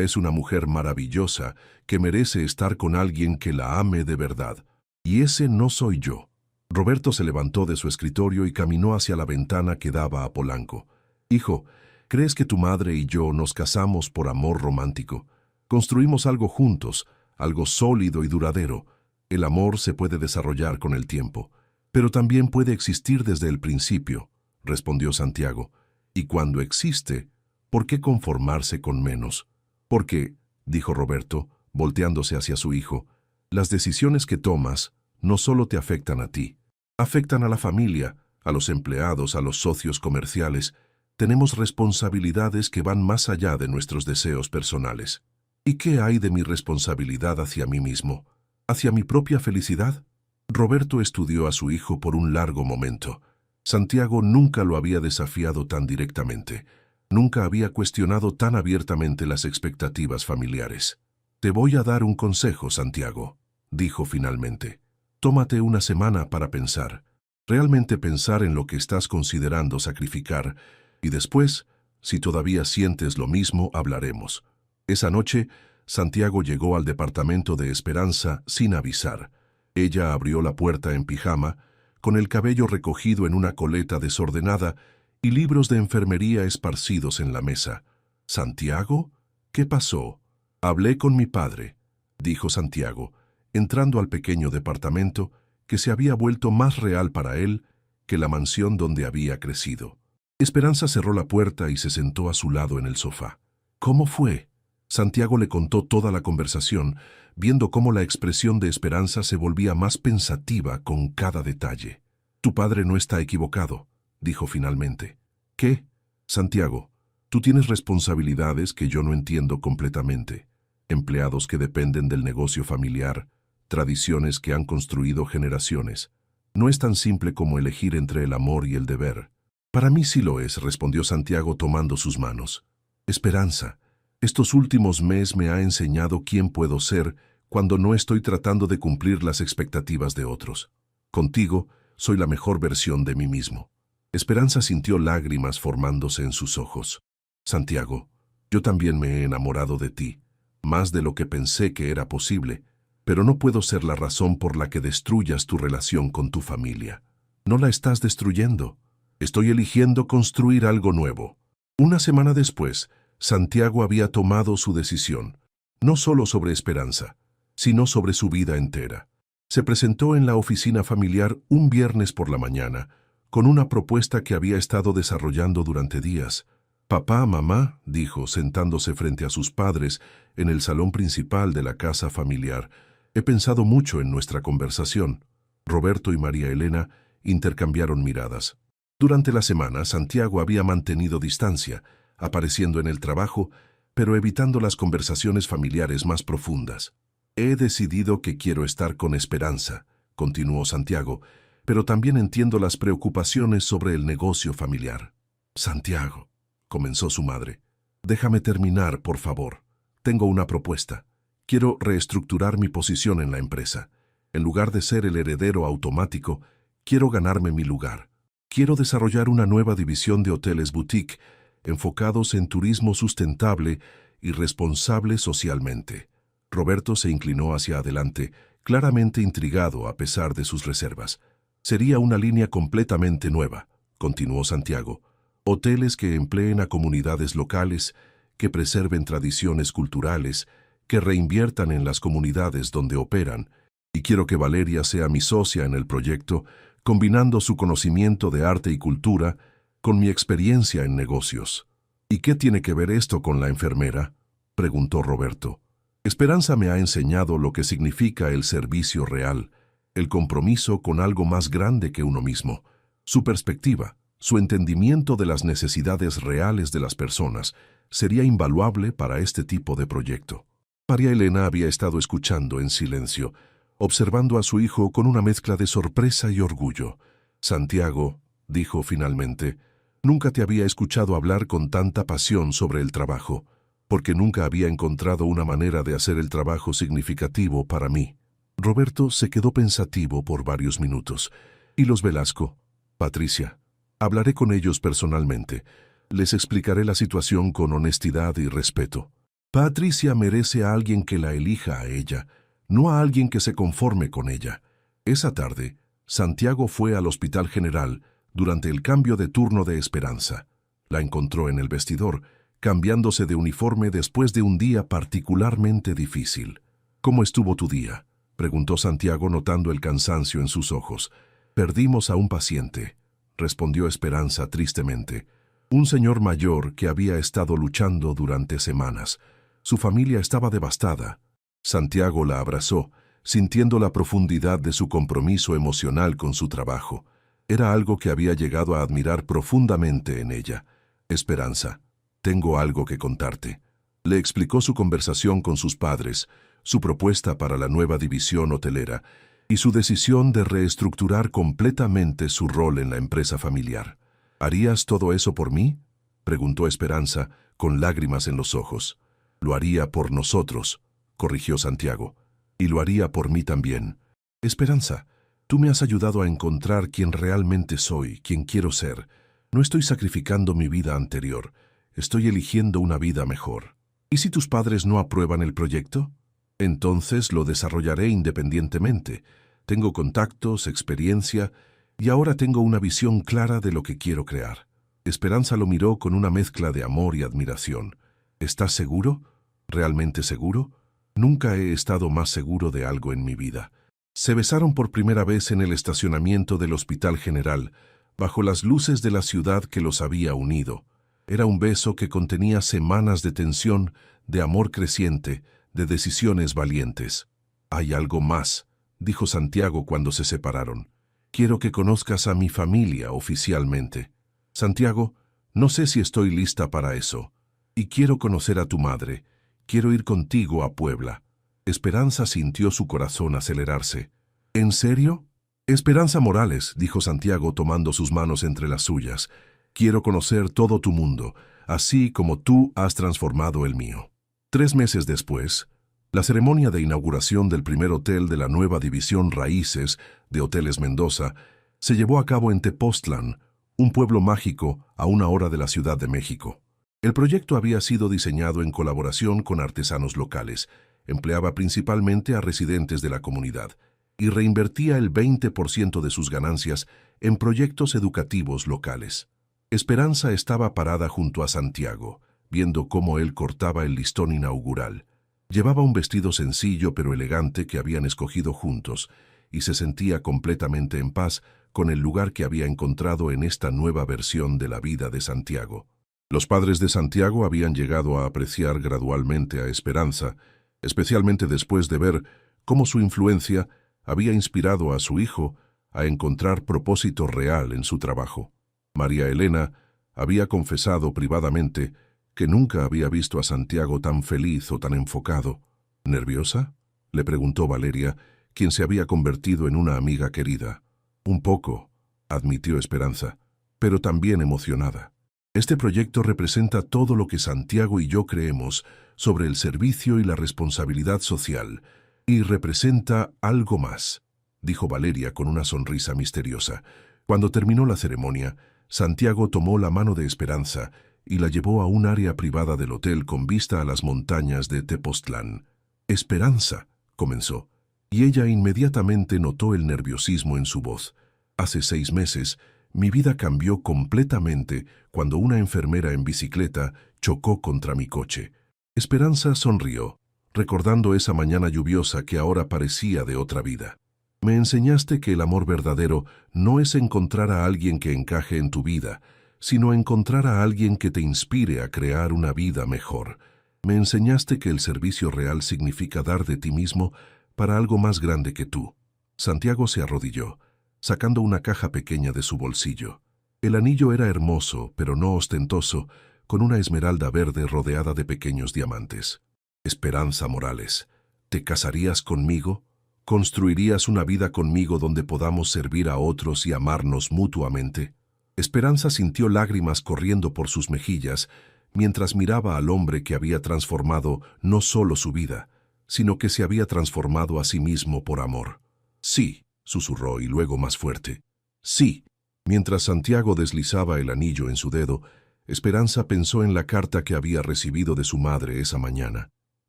es una mujer maravillosa que merece estar con alguien que la ame de verdad. Y ese no soy yo». Roberto se levantó de su escritorio y caminó hacia la ventana que daba a Polanco. «Hijo, ¿crees que tu madre y yo nos casamos por amor romántico? Construimos algo juntos, algo sólido y duradero. El amor se puede desarrollar con el tiempo, pero también puede existir desde el principio», respondió Santiago. «Y cuando existe, ¿por qué conformarse con menos?» «Porque», dijo Roberto, volteándose hacia su hijo, «las decisiones que tomas no solo te afectan a ti, afectan a la familia, a los empleados, a los socios comerciales. Tenemos responsabilidades que van más allá de nuestros deseos personales». «¿Y qué hay de mi responsabilidad hacia mí mismo? ¿Hacia mi propia felicidad?» Roberto estudió a su hijo por un largo momento. Santiago nunca lo había desafiado tan directamente. Nunca había cuestionado tan abiertamente las expectativas familiares. «Te voy a dar un consejo, Santiago», dijo finalmente. «Tómate una semana para pensar, realmente pensar en lo que estás considerando sacrificar, y después, si todavía sientes lo mismo, hablaremos». Esa noche, Santiago llegó al departamento de Esperanza sin avisar. Ella abrió la puerta en pijama, con el cabello recogido en una coleta desordenada y libros de enfermería esparcidos en la mesa. «¿Santiago? ¿Qué pasó?» «Hablé con mi padre», dijo Santiago, entrando al pequeño departamento que se había vuelto más real para él que la mansión donde había crecido. Esperanza cerró la puerta y se sentó a su lado en el sofá. «¿Cómo fue?» Santiago le contó toda la conversación, viendo cómo la expresión de Esperanza se volvía más pensativa con cada detalle. «Tu padre no está equivocado», dijo finalmente. «¿Qué?» «Santiago, tú tienes responsabilidades que yo no entiendo completamente. Empleados que dependen del negocio familiar, tradiciones que han construido generaciones. No es tan simple como elegir entre el amor y el deber». «Para mí sí lo es», respondió Santiago tomando sus manos. «Esperanza, estos últimos meses me ha enseñado quién puedo ser cuando no estoy tratando de cumplir las expectativas de otros. Contigo, soy la mejor versión de mí mismo. Esperanza sintió lágrimas formándose en sus ojos. Santiago, yo también me he enamorado de ti, más de lo que pensé que era posible, pero no puedo ser la razón por la que destruyas tu relación con tu familia. No la estás destruyendo. Estoy eligiendo construir algo nuevo. Una semana después, Santiago había tomado su decisión, no solo sobre Esperanza, sino sobre su vida entera. Se presentó en la oficina familiar un viernes por la mañana, con una propuesta que había estado desarrollando durante días. «Papá, mamá», dijo, sentándose frente a sus padres en el salón principal de la casa familiar, «he pensado mucho en nuestra conversación». Roberto y María Elena intercambiaron miradas. Durante la semana, Santiago había mantenido distancia, apareciendo en el trabajo, pero evitando las conversaciones familiares más profundas. «He decidido que quiero estar con Esperanza», continuó Santiago, «pero también entiendo las preocupaciones sobre el negocio familiar». «Santiago», comenzó su madre, «déjame terminar, por favor. Tengo una propuesta. Quiero reestructurar mi posición en la empresa. En lugar de ser el heredero automático, quiero ganarme mi lugar. Quiero desarrollar una nueva división de hoteles boutique enfocados en turismo sustentable y responsable socialmente». Roberto se inclinó hacia adelante, claramente intrigado a pesar de sus reservas. «Sería una línea completamente nueva», continuó Santiago. «Hoteles que empleen a comunidades locales, que preserven tradiciones culturales, que reinviertan en las comunidades donde operan. Y quiero que Valeria sea mi socia en el proyecto, combinando su conocimiento de arte y cultura con mi experiencia en negocios». «¿Y qué tiene que ver esto con la enfermera?», preguntó Roberto. «Esperanza me ha enseñado lo que significa el servicio real, el compromiso con algo más grande que uno mismo. Su perspectiva, su entendimiento de las necesidades reales de las personas, sería invaluable para este tipo de proyecto». María Elena había estado escuchando en silencio, observando a su hijo con una mezcla de sorpresa y orgullo. «Santiago», dijo finalmente, «nunca te había escuchado hablar con tanta pasión sobre el trabajo, porque nunca había encontrado una manera de hacer el trabajo significativo para mí». Roberto se quedó pensativo por varios minutos. «¿Y los Velasco?». «Patricia, hablaré con ellos personalmente. Les explicaré la situación con honestidad y respeto. Patricia merece a alguien que la elija a ella, no a alguien que se conforme con ella». Esa tarde, Santiago fue al Hospital General durante el cambio de turno de Esperanza. La encontró en el vestidor, cambiándose de uniforme después de un día particularmente difícil. «¿Cómo estuvo tu día?», preguntó Santiago notando el cansancio en sus ojos. «Perdimos a un paciente», respondió Esperanza tristemente. «Un señor mayor que había estado luchando durante semanas. Su familia estaba devastada». Santiago la abrazó, sintiendo la profundidad de su compromiso emocional con su trabajo. Era algo que había llegado a admirar profundamente en ella. «Esperanza, tengo algo que contarte». Le explicó su conversación con sus padres, su propuesta para la nueva división hotelera y su decisión de reestructurar completamente su rol en la empresa familiar. «¿Harías todo eso por mí?», preguntó Esperanza, con lágrimas en los ojos. «Lo haría por nosotros», corrigió Santiago. «Y lo haría por mí también. Esperanza, tú me has ayudado a encontrar quién realmente soy, quién quiero ser. No estoy sacrificando mi vida anterior. Estoy eligiendo una vida mejor. ¿Y si tus padres no aprueban el proyecto? Entonces lo desarrollaré independientemente. Tengo contactos, experiencia, y ahora tengo una visión clara de lo que quiero crear». Esperanza lo miró con una mezcla de amor y admiración. «¿Estás seguro? ¿Realmente seguro?». «Nunca he estado más seguro de algo en mi vida». Se besaron por primera vez en el estacionamiento del Hospital General, bajo las luces de la ciudad que los había unido. Era un beso que contenía semanas de tensión, de amor creciente, de decisiones valientes. «Hay algo más», dijo Santiago cuando se separaron. «Quiero que conozcas a mi familia oficialmente». «Santiago, no sé si estoy lista para eso. Y quiero conocer a tu madre. Quiero ir contigo a Puebla». Esperanza sintió su corazón acelerarse. «¿En serio?». «Esperanza Morales», dijo Santiago tomando sus manos entre las suyas. «Quiero conocer todo tu mundo, así como tú has transformado el mío». 3 meses después, La ceremonia de inauguración del primer hotel de la nueva división Raíces de Hoteles Mendoza se llevó a cabo en Tepoztlán, un pueblo mágico a 1 hora de la Ciudad de México. El proyecto había sido diseñado en colaboración con artesanos locales, empleaba principalmente a residentes de la comunidad y reinvertía el 20% de sus ganancias en proyectos educativos locales. Esperanza estaba parada junto a Santiago, viendo cómo él cortaba el listón inaugural. Llevaba un vestido sencillo pero elegante que habían escogido juntos y se sentía completamente en paz con el lugar que había encontrado en esta nueva versión de la vida de Santiago. Los padres de Santiago habían llegado a apreciar gradualmente a Esperanza, especialmente después de ver cómo su influencia había inspirado a su hijo a encontrar propósito real en su trabajo. María Elena había confesado privadamente que nunca había visto a Santiago tan feliz o tan enfocado. ¿Nerviosa?, le preguntó Valeria, quien se había convertido en una amiga querida. Un poco, admitió Esperanza, pero también emocionada. Este proyecto representa todo lo que Santiago y yo creemos sobre el servicio y la responsabilidad social, y representa algo más, dijo Valeria con una sonrisa misteriosa. Cuando terminó la ceremonia, Santiago tomó la mano de Esperanza y la llevó a un área privada del hotel con vista a las montañas de Tepoztlán. Esperanza, comenzó, y ella inmediatamente notó el nerviosismo en su voz. Hace 6 meses, mi vida cambió completamente cuando una enfermera en bicicleta chocó contra mi coche. Esperanza sonrió, recordando esa mañana lluviosa que ahora parecía de otra vida. Me enseñaste que el amor verdadero no es encontrar a alguien que encaje en tu vida, sino encontrar a alguien que te inspire a crear una vida mejor. Me enseñaste que el servicio real significa dar de ti mismo para algo más grande que tú. Santiago se arrodilló, sacando una caja pequeña de su bolsillo. El anillo era hermoso, pero no ostentoso, con una esmeralda verde rodeada de pequeños diamantes. Esperanza Morales, ¿te casarías conmigo? ¿Construirías una vida conmigo donde podamos servir a otros y amarnos mutuamente? Esperanza sintió lágrimas corriendo por sus mejillas mientras miraba al hombre que había transformado no solo su vida, sino que se había transformado a sí mismo por amor. Sí, susurró y luego más fuerte. Sí. Mientras Santiago deslizaba el anillo en su dedo, Esperanza pensó en la carta que había recibido de su madre esa mañana.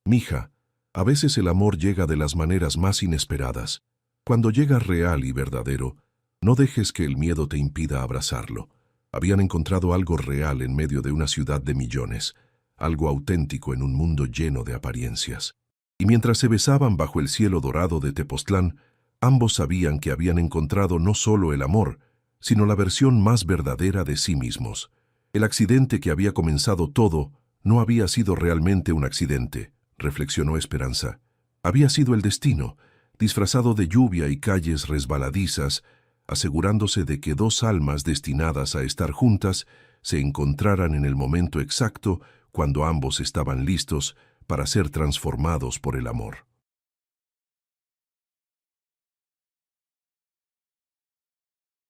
Mija, a veces el amor llega de las maneras más inesperadas. Cuando llega real y verdadero, no dejes que el miedo te impida abrazarlo. Habían encontrado algo real en medio de una ciudad de millones, algo auténtico en un mundo lleno de apariencias. Y mientras se besaban bajo el cielo dorado de Tepoztlán, ambos sabían que habían encontrado no solo el amor, sino la versión más verdadera de sí mismos. El accidente que había comenzado todo no había sido realmente un accidente, reflexionó Esperanza. Había sido el destino, disfrazado de lluvia y calles resbaladizas, asegurándose de que 2 almas destinadas a estar juntas se encontraran en el momento exacto cuando ambos estaban listos para ser transformados por el amor.